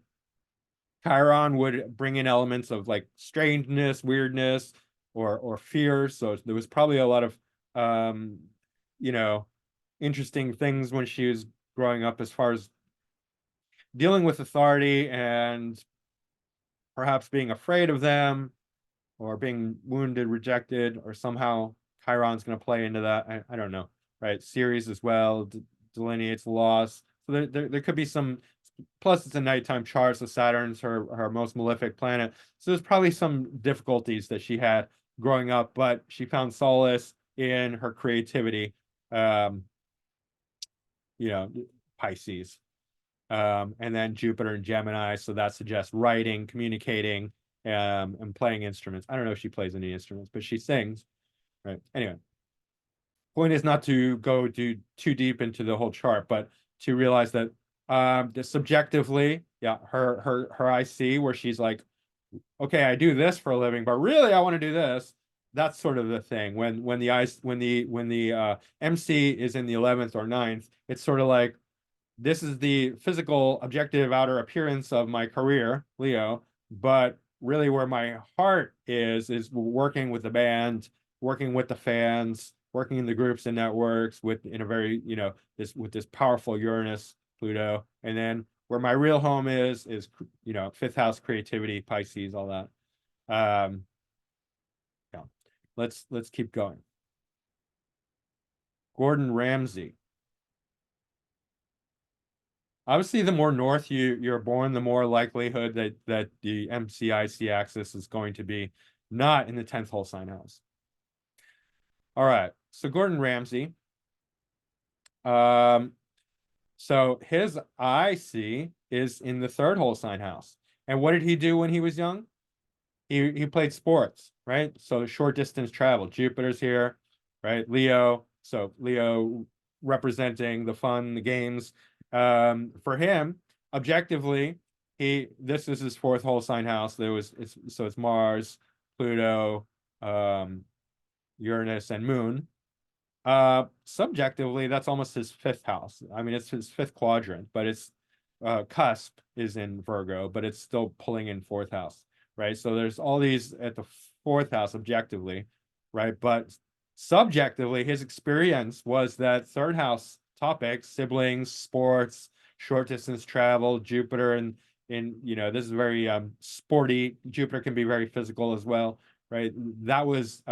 A: Chiron would bring in elements of like strangeness, weirdness, or fear. So there was probably a lot of um, you know, interesting things when she was growing up as far as dealing with authority and perhaps being afraid of them or being wounded, rejected, or somehow Chiron's going to play into that. I don't know, right? Ceres as well delineates loss. So there could be some, plus it's a nighttime chart, so Saturn's her most malefic planet. So there's probably some difficulties that she had growing up, but she found solace in her creativity. Um, you know, Pisces. And then Jupiter and Gemini. So that suggests writing, communicating, and playing instruments. I don't know if she plays any instruments, but she sings. Right. Anyway, point is not to go too deep into the whole chart, but to realize that subjectively, yeah, her IC where she's like, okay, I do this for a living, but really I want to do this. That's sort of the thing. When the MC is in the 11th or ninth, it's sort of like this is the physical, objective, outer appearance of my career, Leo. But really, where my heart is working with the band, working with the fans, working in the groups and networks with in a very, this powerful Uranus, Pluto, and then where my real home is fifth house creativity, Pisces, all that. Yeah. Let's keep going. Gordon Ramsay. Obviously, the more north you're born, the more likelihood that the MCIC axis is going to be not in the 10th whole sign house. All right. So Gordon Ramsay. Um, so his IC is in the third whole sign house. And what did he do when he was young? He played sports, right? So short distance travel. Jupiter's here, right? Leo. So Leo, representing the fun, the games. For him, objectively, this is his fourth whole sign house. It's Mars, Pluto, um, Uranus, and Moon. Subjectively, that's almost his fifth house. I mean, it's his fifth quadrant, but it's cusp is in Virgo, but it's still pulling in fourth house, right? So there's all these at the fourth house objectively, right? But subjectively, his experience was that third house topics, siblings, sports, short distance travel, Jupiter, and this is very sporty. Jupiter can be very physical as well, right? That was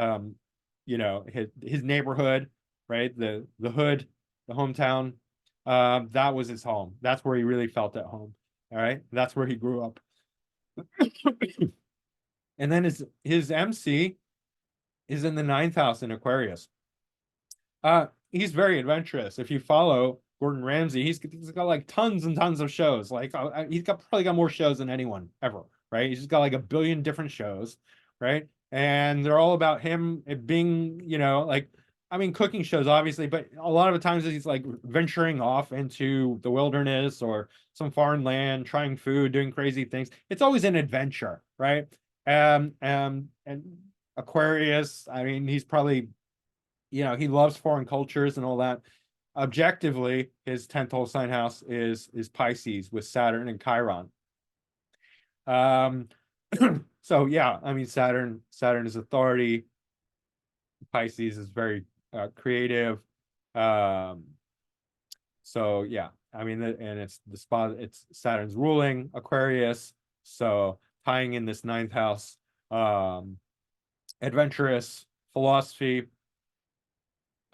A: his neighborhood, right? The hood, the hometown. That was his home. That's where he really felt at home. All right. That's where he grew up. And then his MC is in the ninth house in Aquarius. He's very adventurous. If you follow Gordon Ramsay, he's got like tons and tons of shows. Like he's probably got more shows than anyone ever, right? He's just got like a billion different shows, right? And they're all about him being, like, I mean, cooking shows, obviously, but a lot of the times he's like venturing off into the wilderness or some foreign land, trying food, doing crazy things. It's always an adventure, right? And Aquarius, I mean, he's probably, he loves foreign cultures and all that. Objectively, his 10th whole sign house is Pisces with Saturn and Chiron. So yeah, I mean, Saturn is authority. Pisces is very creative. So yeah, I mean, and it's the spot. It's Saturn's ruling Aquarius, so tying in this ninth house, adventurous philosophy,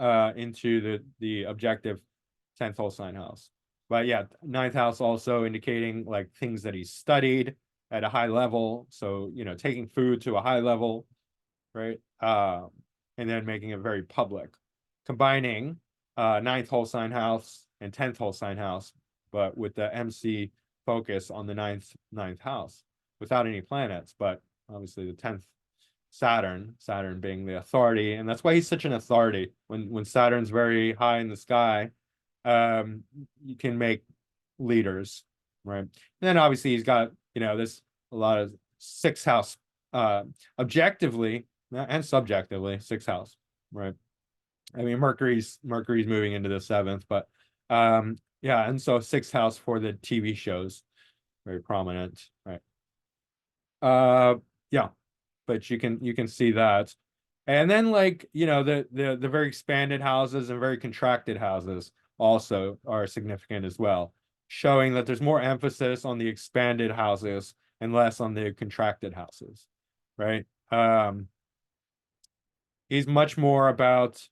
A: into the objective 10th whole sign house. But yeah, ninth house also indicating like things that he studied at a high level. So, taking food to a high level, right? And then making it very public, combining ninth whole sign house and 10th whole sign house, but with the MC focus on the ninth house without any planets, but obviously the 10th Saturn being the authority, and that's why he's such an authority. When Saturn's very high in the sky, you can make leaders, right? And then obviously he's got, this a lot of sixth house, objectively and subjectively, sixth house, right? I mean, Mercury's moving into the seventh, but yeah, and so sixth house for the TV shows, very prominent, right? Yeah, but you can see that. And then like, the very expanded houses and very contracted houses also are significant as well, showing that there's more emphasis on the expanded houses and less on the contracted houses, right? He's much more about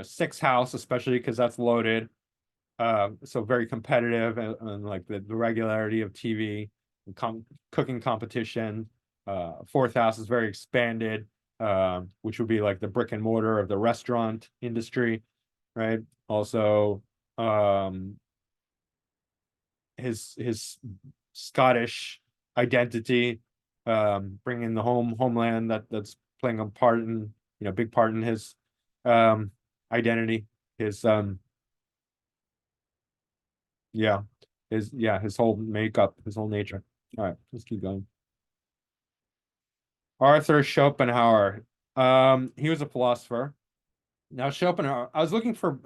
A: sixth house, especially because that's loaded. So very competitive, and like the regularity of TV and cooking competition. Fourth house is very expanded, which would be like the brick and mortar of the restaurant industry, right? Also, his Scottish identity, bringing the homeland that's playing a part in, big part in his identity, his yeah, his whole makeup, his whole nature. All right, let's keep going. Arthur Schopenhauer. He was a philosopher. Now, Schopenhauer, I was looking for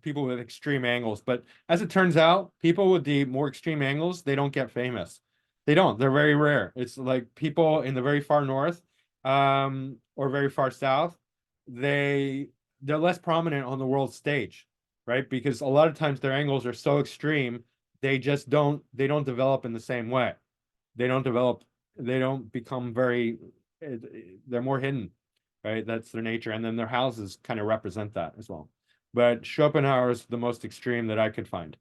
A: people with extreme angles, but as it turns out, people with the more extreme angles, they don't get famous. They don't. They're very rare. It's like people in the very far north, or very far south, they're less prominent on the world stage, right? Because a lot of times their angles are so extreme, they don't develop in the same way. They don't develop, they don't become very, they're more hidden, right? That's their nature. And then their houses kind of represent that as well. But Schopenhauer is the most extreme that I could find.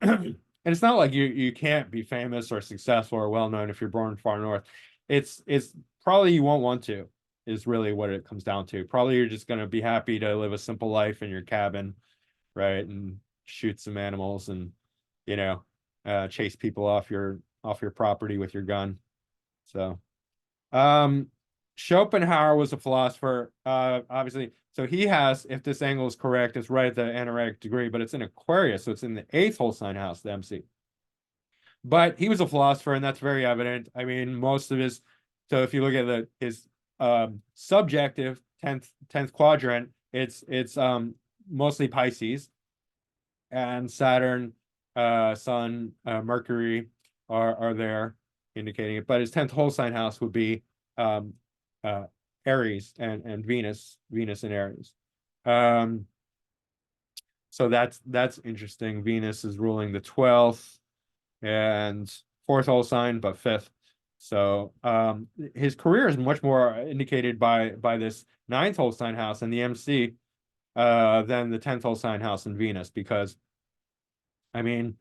A: And it's not like you can't be famous or successful or well known if you're born far north. It's probably you won't want to, is really what it comes down to. Probably you're just gonna be happy to live a simple life in your cabin, right? And shoot some animals and, chase people off your property with your gun. So, Schopenhauer was a philosopher, obviously. So he has, if this angle is correct, it's right at the anaretic degree, but it's in Aquarius, so it's in the eighth whole sign house, the MC. But he was a philosopher, and that's very evident. I mean, most of his, so if you look at his subjective tenth quadrant, it's mostly Pisces, and Saturn, Sun, Mercury are there indicating it. But his 10th whole sign house would be um, uh, Aries and Venus in Aries. Um, so that's interesting. Venus is ruling the 12th and fourth whole sign, but fifth. So his career is much more indicated by this ninth whole sign house and the MC than the 10th whole sign house in Venus, because I mean,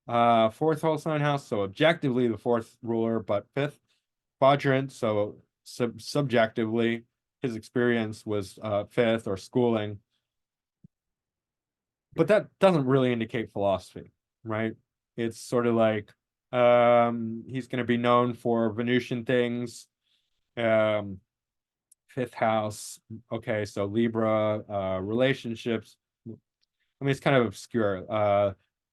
A: fourth whole sign house, so objectively the fourth ruler, but fifth quadrant, so subjectively his experience was fifth or schooling. But that doesn't really indicate philosophy, right? It's sort of like he's going to be known for Venusian things. Um, fifth house, okay, so Libra, relationships. I mean, it's kind of obscure.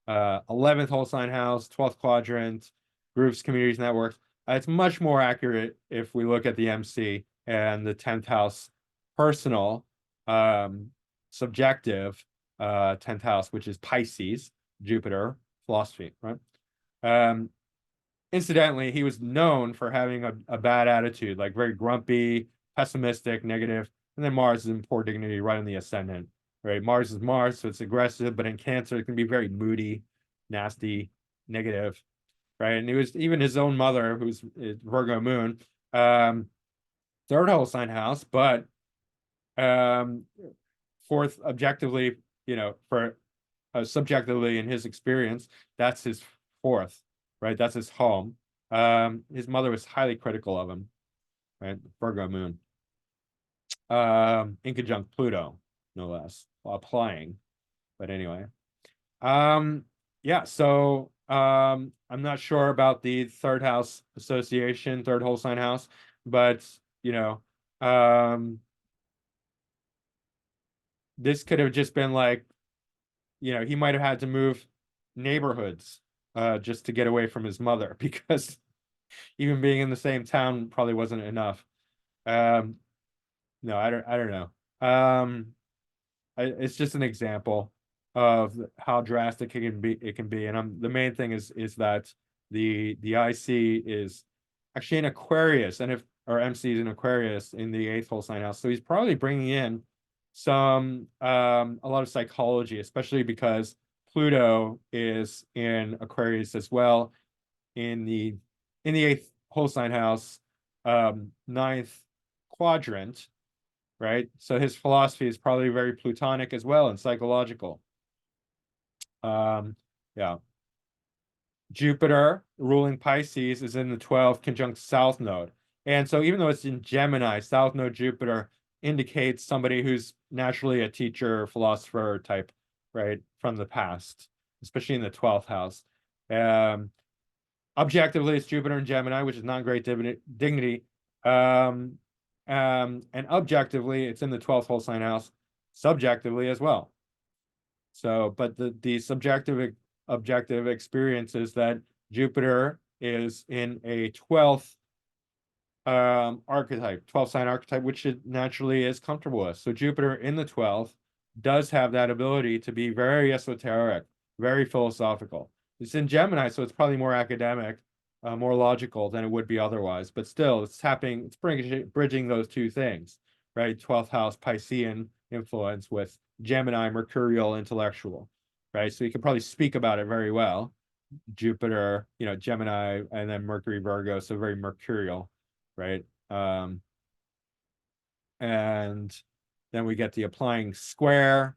A: 11th whole sign house, 12th quadrant, groups, communities, networks. It's much more accurate if we look at the MC and the 10th house personal, subjective, 10th house, which is Pisces, Jupiter, philosophy, right? Um, Incidentally, he was known for having a bad attitude, like very grumpy, pessimistic, negative. And then Mars is in poor dignity right in the ascendant, right? Mars is Mars, so it's aggressive, but in Cancer, it can be very moody, nasty, negative, right? And he was even his own mother, who's Virgo moon, third whole sign house, but um, fourth objectively, for subjectively in his experience, that's his fourth, right? That's his home. His mother was highly critical of him, right? Virgo moon. In conjunct Pluto, no less, while applying. But anyway. Yeah, so I'm not sure about the third house association, third whole sign house, but um this could have just been like, he might have had to move neighborhoods just to get away from his mother, because even being in the same town probably wasn't enough. Um, no, I don't know. It's just an example of how drastic it can be. And the main thing is that the IC is actually in Aquarius, and if or MC is in Aquarius in the eighth whole sign house, so he's probably bringing in some a lot of psychology, especially because Pluto is in Aquarius as well in the eighth whole sign house, ninth quadrant, right? So his philosophy is probably very Plutonic as well and psychological. Yeah. Jupiter ruling Pisces is in the 12th conjunct South Node. And so even though it's in Gemini, South Node Jupiter indicates somebody who's naturally a teacher, philosopher type, right, from the past, especially in the 12th house. Objectively, it's Jupiter in Gemini, which is not great dignity. And objectively, it's in the 12th whole sign house, subjectively as well. So, but the subjective objective experience is that Jupiter is in a 12th archetype, 12 sign archetype, which it naturally is comfortable with. So Jupiter in the 12th does have that ability to be very esoteric, very philosophical. It's in Gemini, so it's probably more academic, more logical than it would be otherwise. But still, it's bridging those two things, right? 12th house Piscean influence with Gemini, mercurial, intellectual, right? So you can probably speak about it very well. Jupiter, Gemini, and then Mercury, Virgo, so very mercurial, right? And then we get the applying square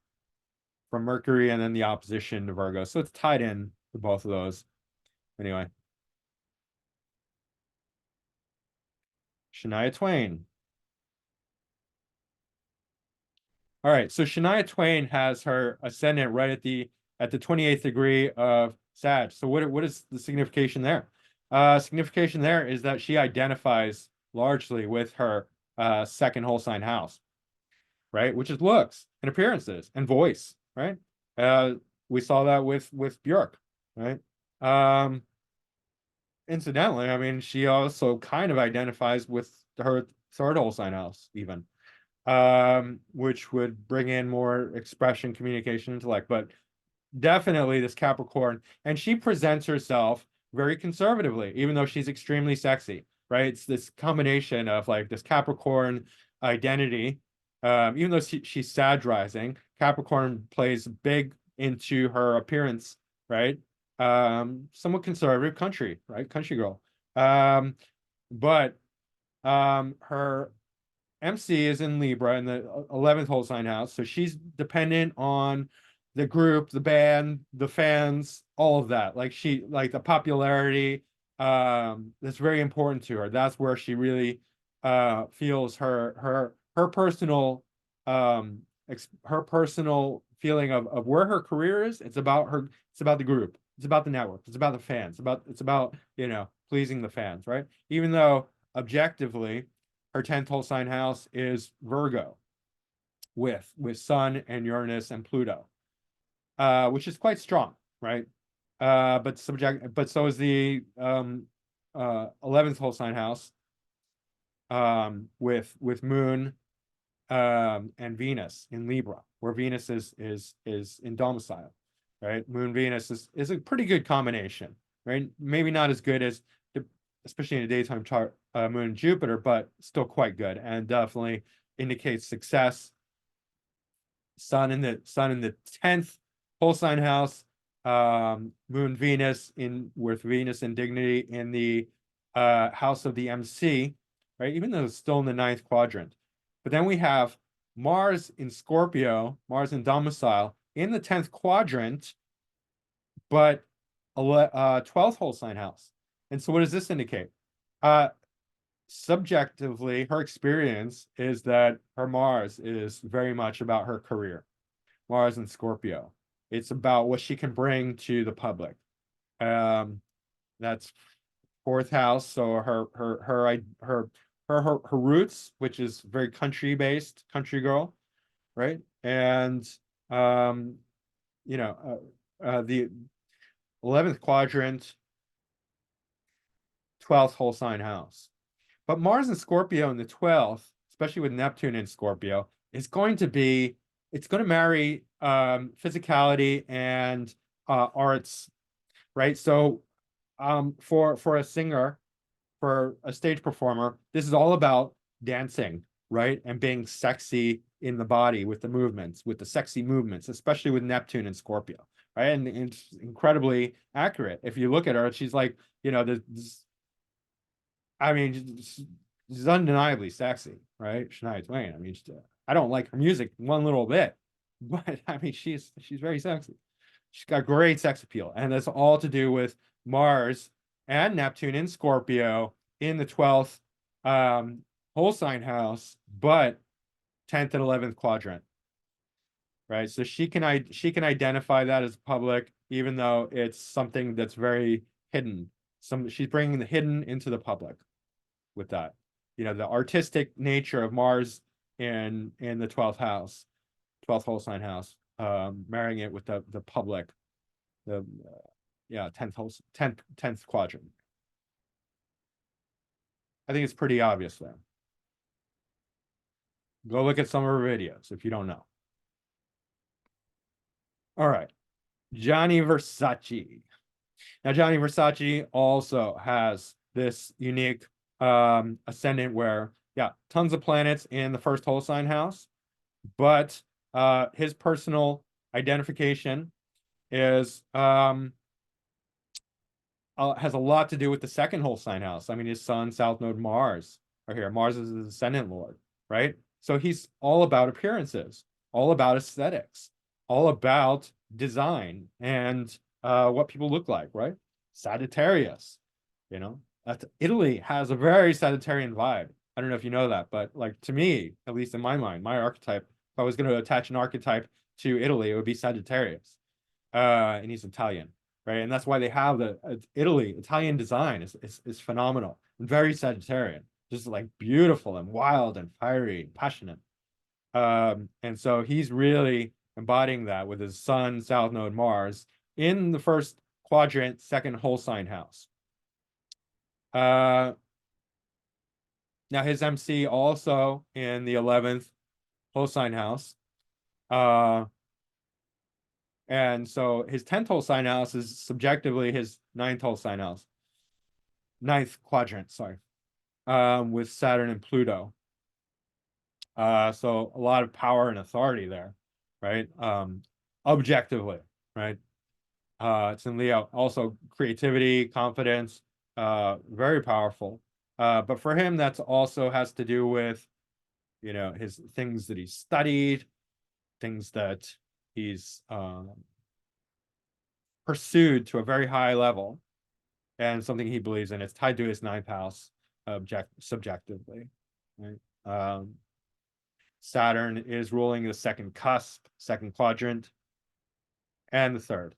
A: from Mercury, and then the opposition to Virgo. So it's tied in to both of those. Anyway. Shania Twain. All right, so Shania Twain has her ascendant right at the 28th degree of Sag. So what is the signification there? Signification there is that she identifies largely with her second whole sign house, right? Which is looks and appearances and voice, right? Uh, we saw that with Björk, right? Um, Incidentally, I mean, she also kind of identifies with her third whole sign house, even, which would bring in more expression, communication, intellect. But definitely this Capricorn, and she presents herself very conservatively, even though she's extremely sexy, right? It's this combination of like this Capricorn identity. Even though she's satirizing, Capricorn plays big into her appearance, right? Somewhat conservative country, right? Country girl. Um, but her MC is in Libra in the 11th whole sign house. So she's dependent on the group, the band, the fans, all of that. Like like the popularity, that's very important to her. That's where she really feels her personal her personal feeling of where her career is. It's about the group. It's about the network. It's about the fans. It's about, pleasing the fans, right? Even though objectively her 10th whole sign house is Virgo with Sun and Uranus and Pluto, which is quite strong, right? But so is the 11th whole sign house, with Moon, and Venus in Libra, where Venus is in domicile, right? Moon Venus is a pretty good combination, right? Maybe not as good as, especially in a daytime chart, Moon and Jupiter, but still quite good, and definitely indicates success. Sun in the 10th whole sign house, Moon Venus in with Venus in dignity in the house of the MC, right? Even though it's still in the ninth quadrant. But then we have Mars in Scorpio, Mars in domicile in the 10th quadrant, but 12th whole sign house. And so what does this indicate? Subjectively, her experience is that her Mars is very much about her career. Mars and Scorpio. It's about what she can bring to the public. That's fourth house. So her roots, which is very country based, country girl, right? And um, the 11th quadrant, 12th whole sign house. But Mars and Scorpio in the 12th, especially with Neptune in Scorpio, is going to be, it's going to marry physicality and arts, right? So for a singer, for a stage performer, this is all about dancing, right? And being sexy in the body with the movements, with the sexy movements, especially with Neptune and Scorpio, right? And it's incredibly accurate. If you look at her, she's like, this, I mean, she's undeniably sexy, right? Shania Twain. I mean, I don't like her music one little bit, but I mean, she's very sexy. She's got great sex appeal, and that's all to do with Mars and Neptune in Scorpio in the 12th whole sign house, but 10th and 11th quadrant, right? So she can identify that as public, even though it's something that's very hidden. She's bringing the hidden into the public with that. The artistic nature of Mars in the 12th house, 12th whole sign house, marrying it with the public, the yeah, 10th quadrant. I think it's pretty obvious there. Go look at some of her videos if you don't know. All right. Gianni Versace. Now, Gianni Versace also has this unique ascendant where, yeah, tons of planets in the first whole sign house, but his personal identification is has a lot to do with the second whole sign house. I mean, his sun, South Node, Mars are here. Mars is his ascendant lord, right? So he's all about appearances, all about aesthetics, all about design and what people look like, right? Sagittarius, Italy has a very Sagittarian vibe. I don't know if you know that, but like to me, at least in my mind, my archetype, if I was going to attach an archetype to Italy, it would be Sagittarius. And he's Italian, right? And that's why they have the Italian design is phenomenal and very Sagittarian. just like beautiful and wild and fiery and passionate. And so he's really embodying that with his sun, South Node Mars in the first quadrant, second whole sign house. Uh, Now his MC also in the 11th whole sign house. Uh, and so his 10th whole sign house is subjectively his ninth whole sign house, ninth quadrant, sorry, with Saturn and Pluto. So a lot of power and authority there, right? Objectively, right? It's in Leo. Also creativity, confidence, very powerful. But for him, that's also has to do with, his things that he's studied, things that he's pursued to a very high level, and something he believes in. It's tied to his ninth house, subjectively, right? Saturn is ruling the second cusp, second quadrant, and the third.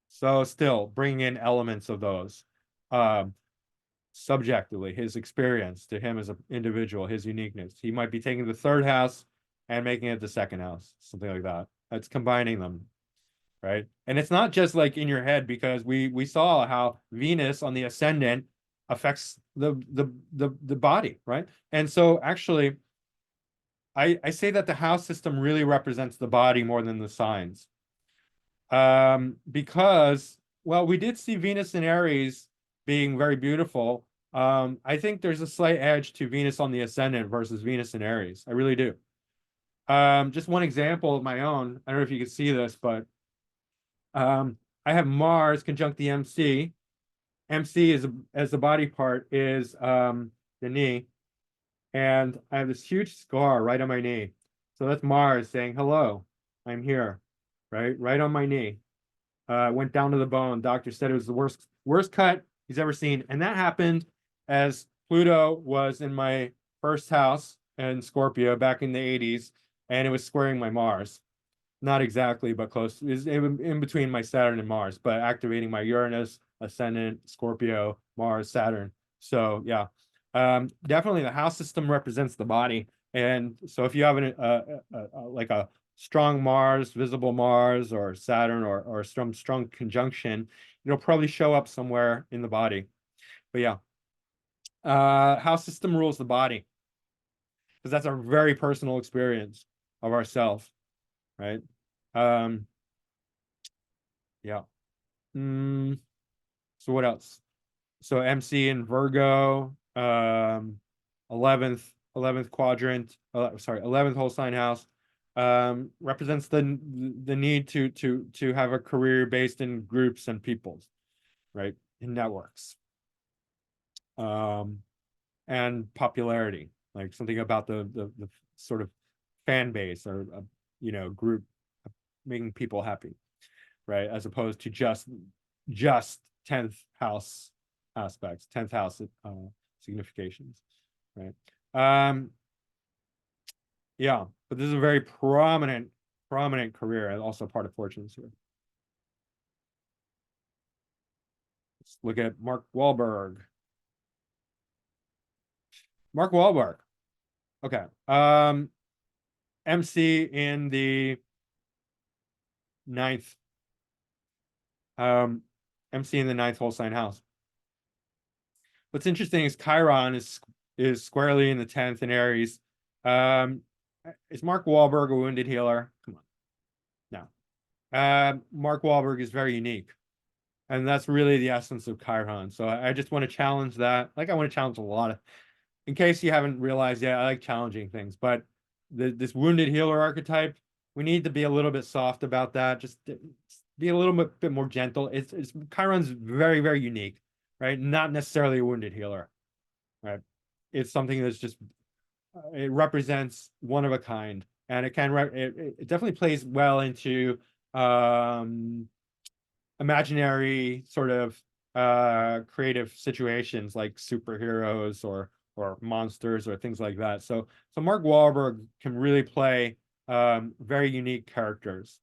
A: So still bringing in elements of those. Um, Subjectively, his experience to him as an individual, his uniqueness. He might be taking the third house and making it the second house, something like that. That's combining them, right? And it's not just like in your head, because we saw how Venus on the ascendant affects the body, right? And so actually, I say that the house system really represents the body more than the signs. Because, well, we did see Venus in Aries being very beautiful. I think there's a slight edge to Venus on the ascendant versus Venus in Aries. I really do. Just one example of my own. I don't know if you can see this, but I have Mars conjunct the MC. MC is as the body part is the knee, and I have this huge scar right on my knee. So that's Mars saying, "Hello, I'm here," right on my knee. Went down to the bone. Doctor said it was the worst cut he's ever seen, and that happened as Pluto was in my first house in Scorpio back in the 80s, and it was squaring my Mars. Not exactly, but close. Is in between my Saturn and Mars, but activating my Uranus, Ascendant, Scorpio, Mars, Saturn. So yeah, definitely the house system represents the body, and so if you have like a strong Mars, visible Mars, or Saturn, or some strong conjunction, it'll probably show up somewhere in the body. But yeah, house system rules the body because that's our very personal experience of ourself, right? Um, yeah. So what else? So MC in Virgo, 11th quadrant, sorry, 11th whole sign house, represents the need to have a career based in groups and peoples, right? In networks. And popularity, like something about the sort of fan base or group making people happy, right? As opposed to just 10th house aspects, 10th house significations, right? Yeah, but this is a very prominent career and also part of fortunes here. Let's look at Mark Wahlberg. Mark Wahlberg. Okay. MC in the ninth. MC in the ninth whole sign house. What's interesting is Chiron is squarely in the 10th in Aries. Is Mark Wahlberg a wounded healer? Come on. No. Mark Wahlberg is very unique. And that's really the essence of Chiron. So I just want to challenge that. Like I want to challenge a lot of, in case you haven't realized yet, I like challenging things. But this wounded healer archetype, we need to be a little bit soft about that. Just be a little bit more gentle. It's Chiron's very, very unique, right? Not necessarily a wounded healer, right? It's something that's just it represents one of a kind, and it definitely plays well into imaginary sort of creative situations like superheroes or monsters or things like that. So Mark Wahlberg can really play very unique characters.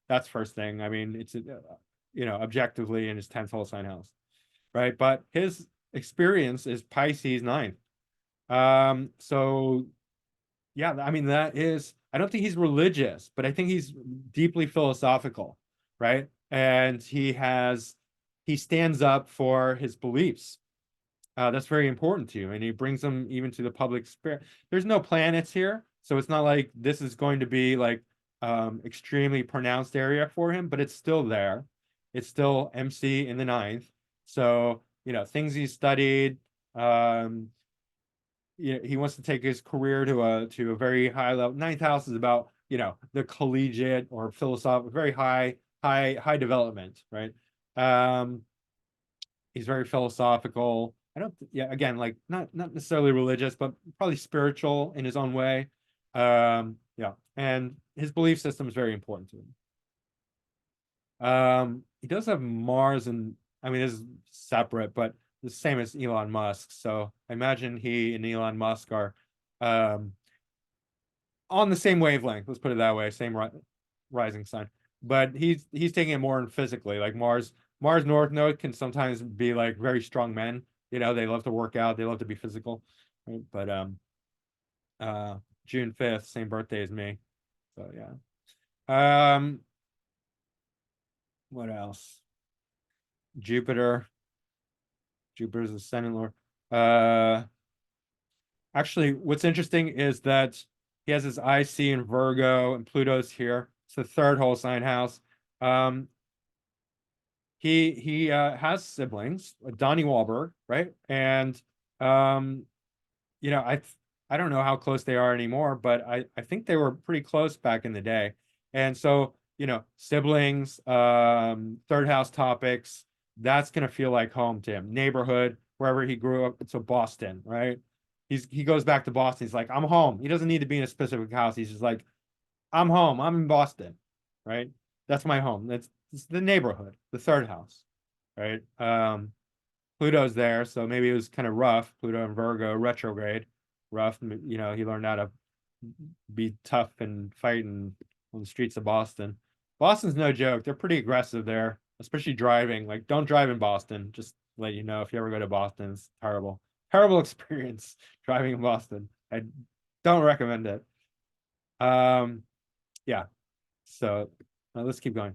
A: That's first thing. I mean, it's objectively in his 10th whole sign house, right? But his experience is Pisces 9th. So yeah, I mean that is, I don't think he's religious, but I think he's deeply philosophical, right? And he stands up for his beliefs. That's very important to you, and he brings them even to the public spirit. There's no planets here, so it's not like this is going to be like extremely pronounced area for him, but it's still there. It's still MC in the ninth. So, things he studied, um, he wants to take his career to a very high level. Ninth house is about, the collegiate or philosophical, very high development, right? Um, he's very philosophical. I don't, yeah, again, like not necessarily religious, but probably spiritual in his own way. Yeah, and his belief system is very important to him. He does have Mars, and I mean, this is separate, but the same as Elon Musk. So I imagine he and Elon Musk are um on the same wavelength. Let's put it that way. Same rising sign, but he's taking it more physically. Like Mars North Node can sometimes be like very strong men. They love to work out. They love to be physical. Right? But uh, June 5th, same birthday as me. So yeah. What else? Jupiter. Jupiter's ascendant lord. Uh, Actually, what's interesting is that he has his IC in Virgo and Pluto's here. It's the third whole sign house. Um, he has siblings, Donnie Wahlberg, right? And um, you know, I don't know how close they are anymore, but I think they were pretty close back in the day. And so, siblings, third house topics, that's gonna feel like home to him. Neighborhood, wherever he grew up, so Boston, right? He goes back to Boston. He's like, I'm home. He doesn't need to be in a specific house. He's just like, I'm home. I'm in Boston, right? That's my home. It's the neighborhood, the third house, right? Pluto's there, so maybe it was kind of rough. Pluto and Virgo retrograde, rough. He learned how to be tough and fighting on the streets of Boston. Boston's no joke. They're pretty aggressive there, especially driving. Like, don't drive in Boston. Just to let you know, if you ever go to Boston, it's terrible, terrible experience driving in Boston. I don't recommend it. Um, yeah. So let's keep going.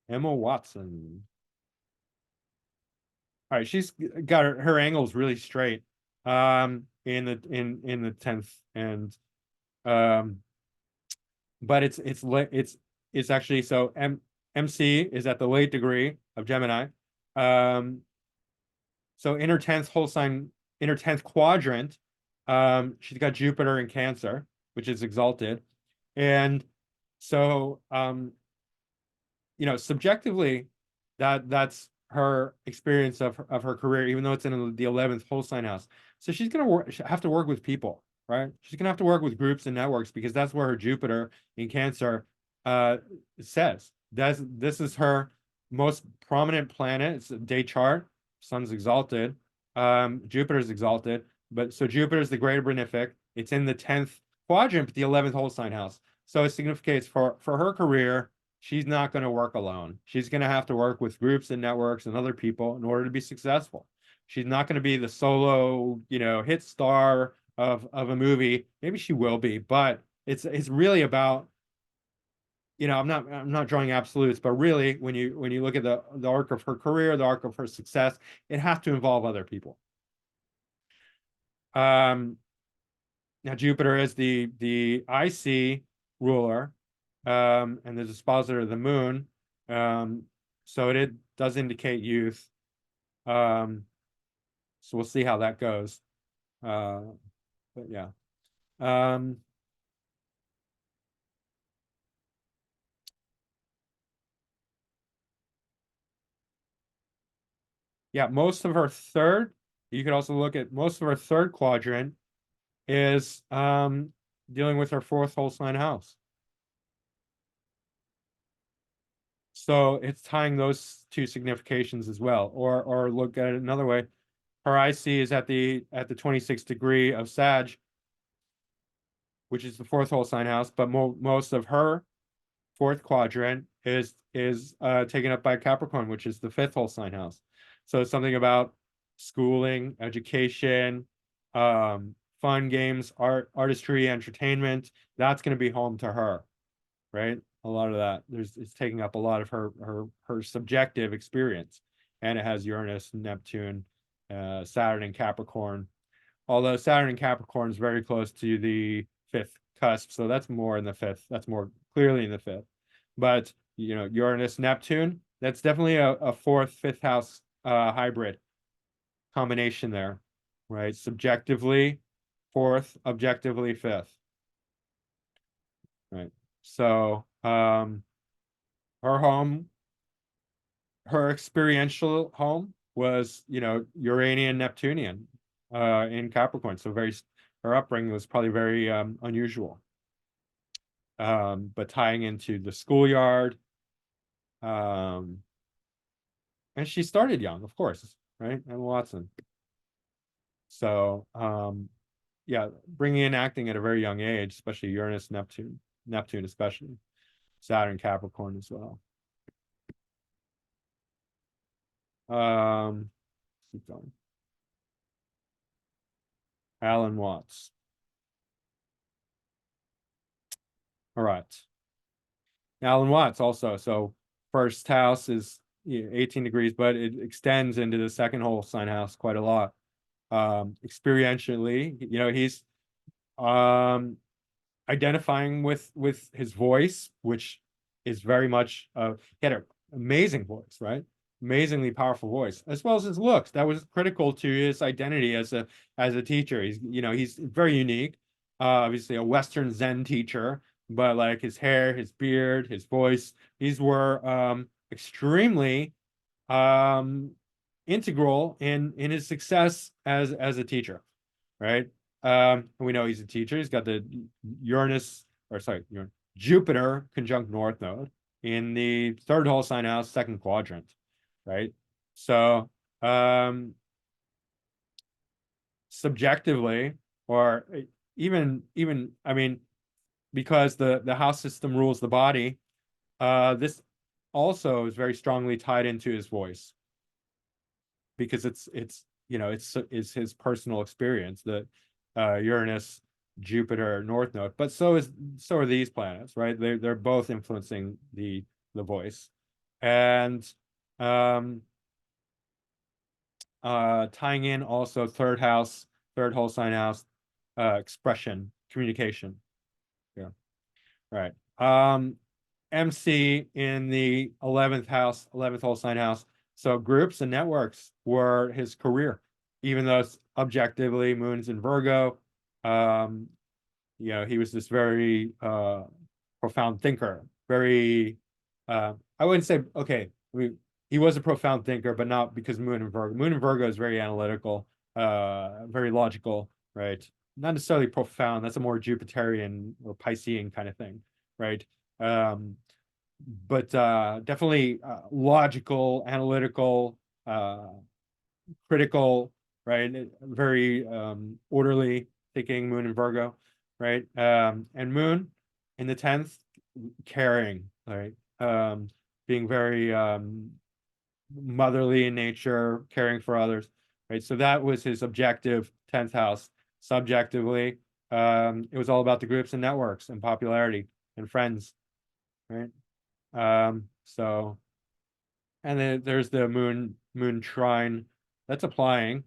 A: Emma Watson. All right, she's got her angles really straight. In the 10th, and um, but it's actually, so MC is at the late degree of Gemini. Um, so in her 10th quadrant, she's got Jupiter in Cancer, which is exalted. And so subjectively, that's her experience of her career, even though it's in the 11th whole sign house. So she's gonna have to work with people, right? She's gonna have to work with groups and networks, because that's where her Jupiter in Cancer uh says. This is her most prominent planet. It's a day chart. Sun's exalted. Jupiter's exalted. But so Jupiter's the greater benefic. It's in the 10th quadrant, but the 11th whole sign house. So it significates for her career, she's not going to work alone. She's going to have to work with groups and networks and other people in order to be successful. She's not going to be the solo, hit star of a movie. Maybe she will be, but it's really about, I'm not drawing absolutes, but really when you look at the arc of her career, the arc of her success, it has to involve other people. Um, Now Jupiter is the IC ruler, and the dispositor of the moon. So it does indicate youth. Um, so we'll see how that goes. Uh, but yeah. Um, yeah, you could also look at most of her third quadrant is dealing with her fourth whole sign house. So it's tying those two significations as well. Or look at it another way. Her IC is at the 26th degree of Sag, which is the fourth whole sign house, but most of her fourth quadrant is taken up by Capricorn, which is the fifth whole sign house. So something about schooling, education, fun games, artistry, entertainment, that's going to be home to her, right? A lot of that. It's taking up a lot of her subjective experience. And it has Uranus, Neptune, Saturn, and Capricorn. Although Saturn and Capricorn is very close to the fifth cusp, so that's more in the fifth. That's more clearly in the fifth. But Uranus, Neptune, that's definitely a fourth, fifth house hybrid combination there, right? Subjectively fourth, objectively fifth, right? So her home, her experiential home was, Uranian, Neptunian, in Capricorn. So her upbringing was probably very unusual. But tying into the schoolyard, um, and she started young, of course, right? Emma Watson. So, yeah, bringing in acting at a very young age, especially Uranus, Neptune especially, Saturn, Capricorn as well. Keep going. Alan Watts. All right. Alan Watts also. So first house is 18 degrees, but it extends into the second whole sign house quite a lot. Experientially, he's um identifying with his voice, which is very much he had an amazing voice, right? Amazingly powerful voice, as well as his looks. That was critical to his identity as a teacher. He's very unique. Obviously a Western Zen teacher, but like his hair, his beard, his voice, these were extremely um integral in his success as a teacher, right? We know he's a teacher. He's got the Uranus, or sorry, Jupiter conjunct North Node in the third whole sign house, second quadrant, right? So, subjectively, or even, I mean, because the house system rules the body, this also is very strongly tied into his voice because it's his personal experience that Uranus, Jupiter, North Node, but so are these planets, right? They're both influencing the voice, and um, tying in also third house, third whole sign house, expression, communication. Yeah, right. MC in the 11th house, 11th whole sign house. So groups and networks were his career, even though objectively Moon's in Virgo. Um, he was this very profound thinker, very I wouldn't say okay, he was a profound thinker, but not because Moon and Virgo. Moon and Virgo is very analytical, very logical, right? Not necessarily profound. That's a more Jupiterian or Piscean kind of thing, right? Um, but definitely logical, analytical, critical, right? Very orderly thinking, Moon and Virgo, right? And Moon in the 10th, caring, right? Being very motherly in nature, caring for others, right? So that was his objective, 10th house. Subjectively, it was all about the groups and networks and popularity and friends, right? So, and then there's the moon trine that's applying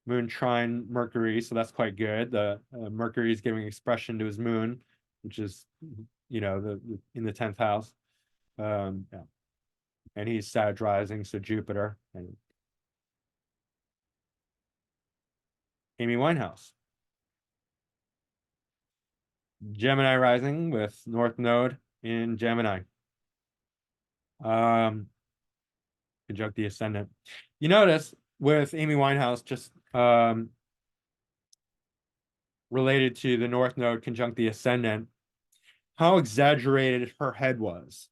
A: moon trine Mercury, so that's quite good. The Mercury is giving expression to his moon, which is the in the 10th house. Yeah, and he's satirizing, so Jupiter and Amy Winehouse, Gemini rising with North Node in Gemini. Conjunct the ascendant. You notice with Amy Winehouse, just related to the North Node conjunct the ascendant, how exaggerated her head was.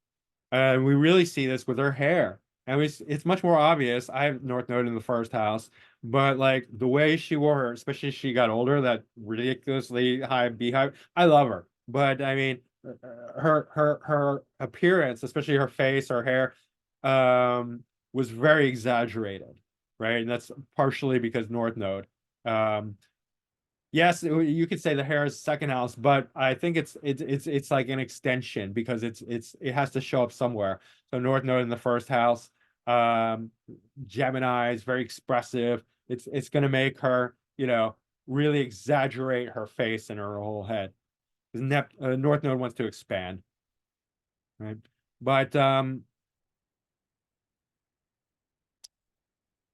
A: And we really see this with her hair. And it's much more obvious. I have North Node in the first house, but like the way she wore her, especially as she got older, that ridiculously high beehive. I love her, but I mean, her appearance, especially her face, her hair, was very exaggerated. right? And that's partially because North Node. Um, yes, you could say the hair is second house, but I think it's like an extension because it has to show up somewhere. So North Node in the first house, um, Gemini is very expressive. It's going to make her, really exaggerate her face and her whole head. North Node wants to expand, right? But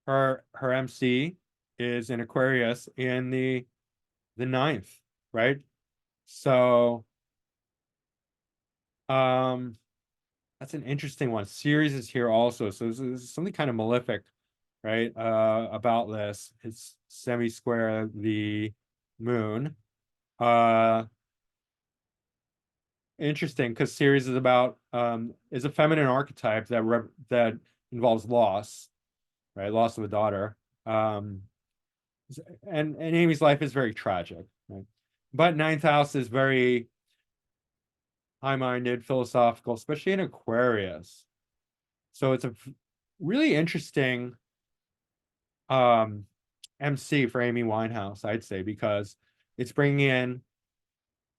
A: her MC is in Aquarius in the ninth, right? So um that's an interesting one. Ceres is here also. So this is something kind of malefic, right? About this. It's semi-square the moon. Uh Interesting because Ceres is a feminine archetype that involves loss, right? Loss of a daughter. Um and Amy's life is very tragic, right? But ninth house is very high-minded, philosophical, especially in Aquarius. So it's a really interesting um MC for Amy Winehouse, I'd say, because it's bringing in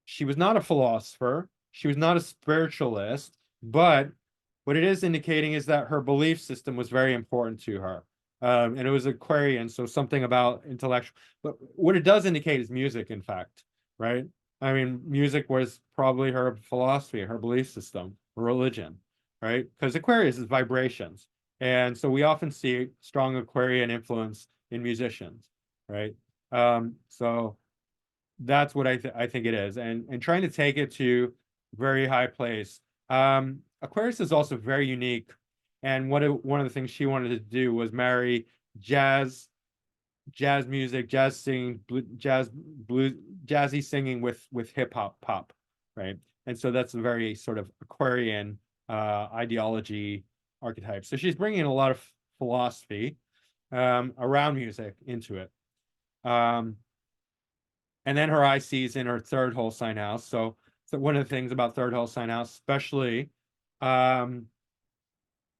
A: she was not a philosopher, she was not a spiritualist, but what it is indicating is that her belief system was very important to her. And it was Aquarian, so something about intellectual. But what it does indicate is music, in fact, right? I mean, music was probably her philosophy, her belief system, her religion, right? Because Aquarius is vibrations. And so we often see strong Aquarian influence in musicians, right? So that's what I think it is, and trying to take it to very high place. Aquarius is also very unique, and one of the things she wanted to do was marry jazz, jazz music, jazz singing, blue, jazzy singing with hip hop pop, right? And so that's a very sort of Aquarian ideology archetype. So she's bringing a lot of philosophy around music into it. Um, and then her IC is in her third whole sign house. So one of the things about third whole sign house, especially um,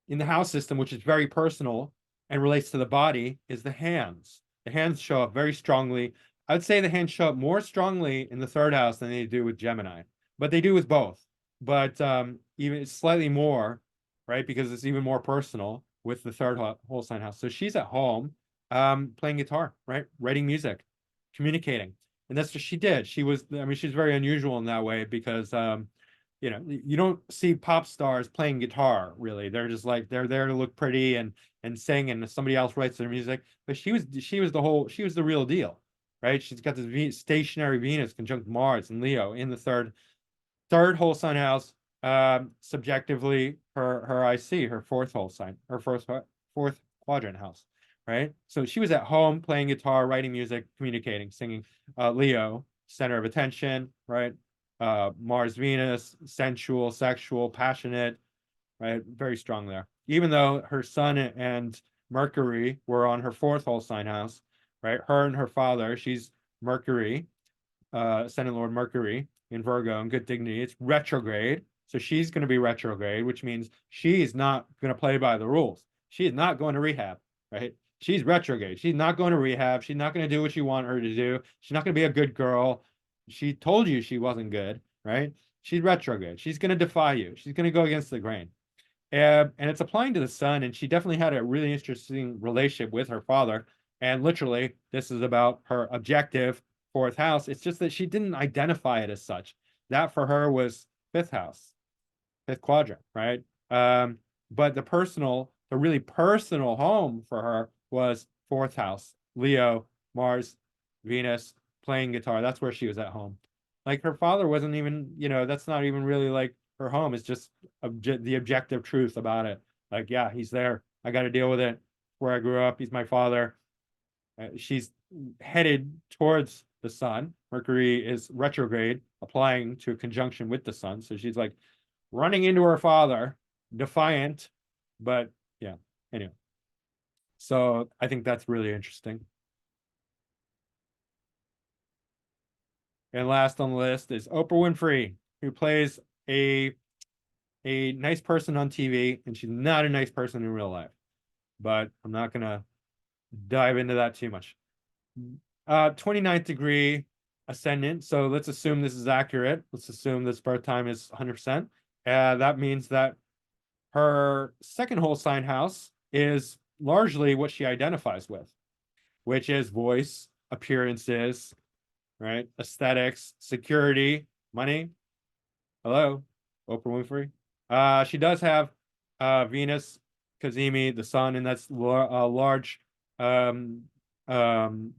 A: in the house system, which is very personal and relates to the body, is the hands. The hands show up very strongly. I would say the hands show up more strongly in the third house than they do with Gemini, but they do with both. But even slightly more, right? Because it's even more personal with the third whole sign house. So she's at home playing guitar, right? Writing music, communicating. And that's what she did. I mean, she's very unusual in that way because you don't see pop stars playing guitar really. They're just like they're there to look pretty and sing, and somebody else writes their music. But she was the real deal, right? She's got this stationary Venus conjunct Mars and Leo in the third whole sign house. Subjectively, her IC, her fourth whole sign, her fourth quadrant house, right? So she was at home playing guitar, writing music, communicating, singing. Leo, center of attention, right? Mars, Venus, sensual, sexual, passionate, right? Very strong there. Even though her sun and Mercury were on her fourth whole sign house, right? Her and her father, she's Mercury, Ascendant Lord Mercury in Virgo and good dignity. It's retrograde. So she's going to be retrograde, which means she's not going to play by the rules. She is not going to rehab, right? She's retrograde. She's not going to rehab. She's not going to do what you want her to do. She's not going to be a good girl. She told you she wasn't good, right? She's retrograde. She's going to defy you. She's going to go against the grain. And it's applying to the sun. And she definitely had a really interesting relationship with her father. And literally, this is about her objective fourth house. It's just that she didn't identify it as such. That for her was fifth house, fifth quadrant, right? But the really personal home for her was fourth house, Leo, Mars, Venus, playing guitar. That's where she was at home. Like her father wasn't even, that's not even really like her home. It's just the objective truth about it. Like, yeah, he's there. I got to deal with it. Where I grew up, he's my father. She's headed towards the sun. Mercury is retrograde, applying to a conjunction with the sun. So she's like running into her father, defiant. But yeah, anyway. So I think that's really interesting. And last on the list is Oprah Winfrey, who plays a a nice person on TV, and she's not a nice person in real life. But I'm not gonna dive into that too much. 29th degree ascendant. So let's assume this is accurate. Let's assume this birth time is 100%. That means that her second whole sign house is largely what she identifies with, which is voice, appearances, right? Aesthetics, security, money. Hello, Oprah Winfrey. She does have Venus, Kazemi, the sun, and that's a large um um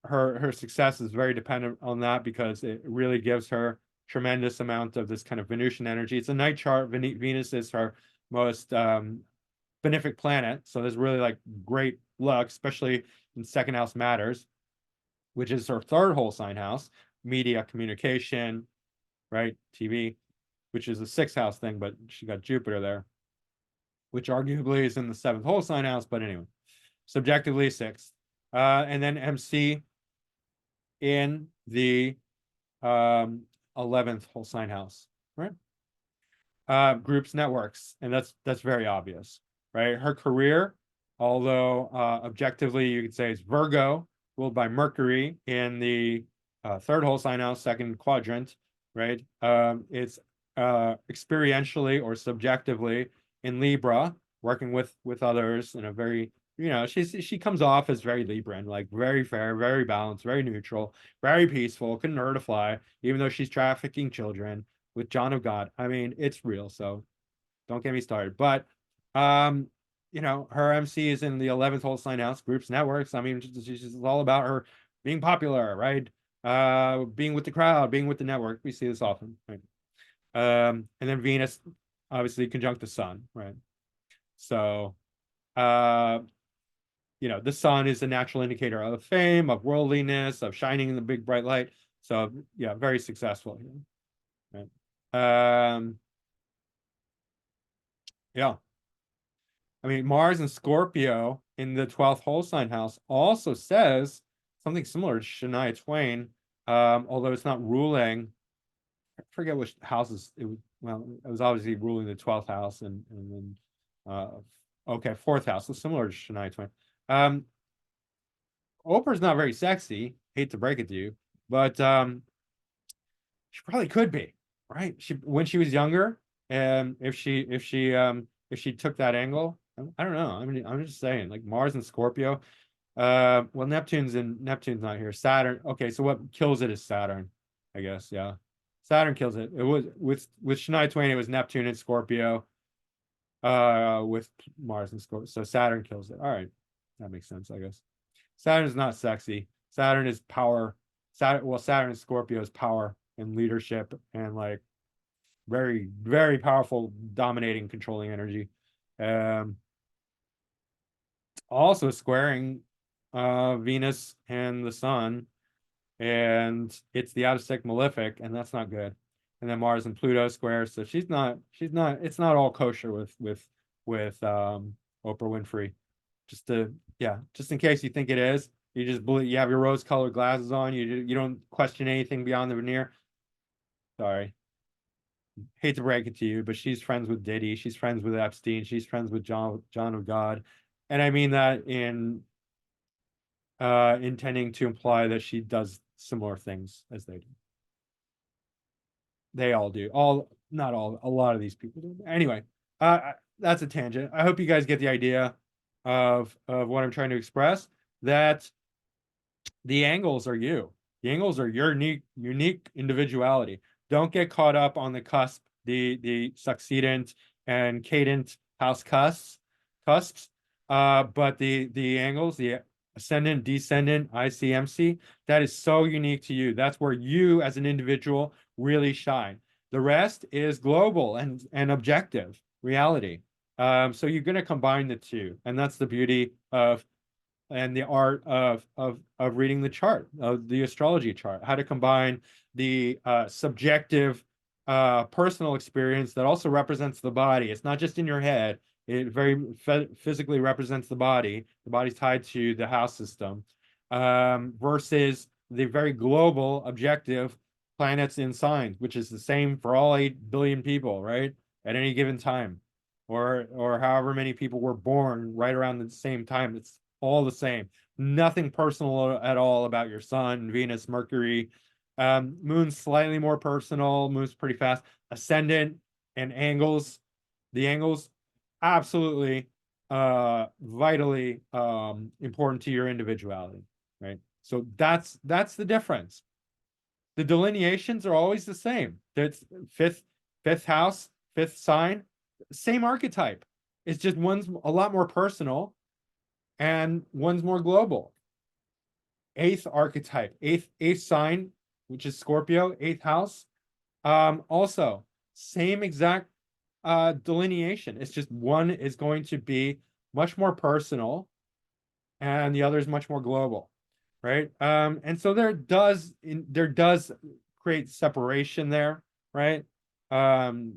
A: her success is very dependent on that because it really gives her tremendous amount of this kind of Venusian energy. It's a night chart. Venus is her most benefic planet, so there's really like great luck, especially in second house matters, which is her third whole sign house, media, communication, right, TV, which is a sixth house thing, but she got Jupiter there, which arguably is in the seventh whole sign house, but anyway, subjectively sixth. And then MC in the 11th whole sign house, right? Groups, networks, and that's very obvious, right? Her career, although objectively you could say it's Virgo, ruled by Mercury in the third whole sign house, second quadrant, right? It's experientially or subjectively in Libra, working with others in a very, she comes off as very Libran, like very fair, very balanced, very neutral, very peaceful, couldn't hurt a fly, even though she's trafficking children with John of God. I mean, it's real, so don't get me started. But her MC is in the 11th whole sign house, groups, networks. I mean, she's all about her being popular, right? Being with the crowd, being with the network. We see this often, right? And then Venus, obviously conjunct the sun, right? So the sun is a natural indicator of fame, of worldliness, of shining in the big bright light. So yeah, very successful here. Right. Yeah. I mean, Mars and Scorpio in the 12th whole sign house also says something similar to Shania Twain, although it's not ruling. I forget which houses it was. Well, it was obviously ruling the 12th house and then okay, fourth house. So similar to Shania Twain. Oprah's not very sexy. Hate to break it to you, but she probably could be, right? She when she was younger, and if she took that angle, I don't know. I mean, I'm just saying, like Mars and Scorpio. Well, Neptune's not here. Saturn. Okay, so what kills it is Saturn, I guess. Yeah, Saturn kills it. It was with Shania Twain. It was Neptune and Scorpio. With Mars and Scorpio. So Saturn kills it. All right, that makes sense, I guess. Saturn's not sexy. Saturn is power. Saturn and Scorpio is power and leadership and like very, very powerful, dominating, controlling energy. Um, Also squaring Venus and the Sun, and it's the out-of-sec malefic, and that's not good. And then Mars and Pluto square, so it's not all kosher with Oprah Winfrey. Just in case you think it is, you just believe you have your rose-colored glasses on, you don't question anything beyond the veneer. Sorry. Hate to break it to you, but she's friends with Diddy, she's friends with Epstein, she's friends with John of God. And I mean that in intending to imply that she does similar things as they do. They all do. Not all, a lot of these people do. Anyway, that's a tangent. I hope you guys get the idea of what I'm trying to express. That the angles are you. The angles are your unique individuality. Don't get caught up on the cusp, the succedent and cadent house cusps. But the angles, the ascendant, descendant, ICMC, that is so unique to you. That's where you as an individual really shine. The rest is global and objective reality. So you're going to combine the two, and that's the beauty of and the art of reading the chart, of the astrology chart, how to combine the subjective personal experience that also represents the body. It's not just in your head. It very physically represents the body. The body's tied to the house system, versus the very global objective planets in signs, which is the same for all 8 billion people, right? At any given time. or however many people were born right around the same time. It's all the same. Nothing personal at all about your sun, Venus, Mercury. Moon's slightly more personal, moves pretty fast. Ascendant and angles. The angles absolutely vitally important to your individuality, right? So that's the difference. The delineations are always the same. That's fifth house, fifth sign, same archetype. It's just one's a lot more personal and one's more global. Eighth archetype, eighth sign, which is Scorpio, eighth house. Also same exact delineation. It's just one is going to be much more personal and the other is much more global, right? And so there does create separation there, right? Um,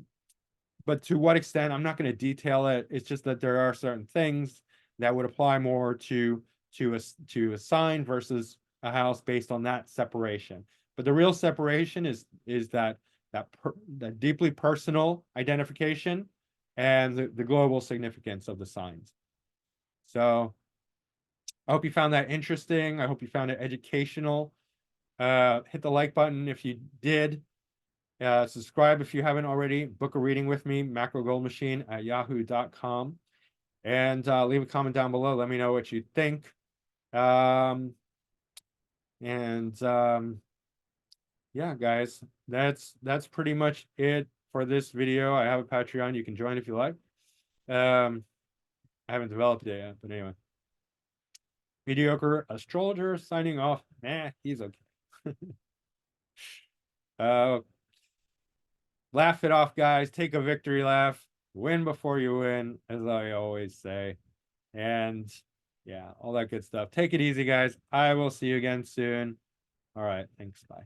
A: but to what extent, I'm not going to detail it. It's just that there are certain things that would apply more to a sign versus a house based on that separation. But the real separation is that deeply personal identification and the global significance of the signs. So I hope you found that interesting. I hope you found it educational. Hit the like button if you did. Subscribe if you haven't already. Book a reading with me, macrogoldmachine@yahoo.com. And leave a comment down below. Let me know what you think. Um, and yeah, guys, that's pretty much it for this video. I have a Patreon. You can join if you like. I haven't developed it yet, but anyway. Mediocre astrologer signing off. Nah, he's okay. uh, Laugh it off, guys. Take a victory laugh. Win before you win, as I always say. And yeah, all that good stuff. Take it easy, guys. I will see you again soon. All right. Thanks. Bye.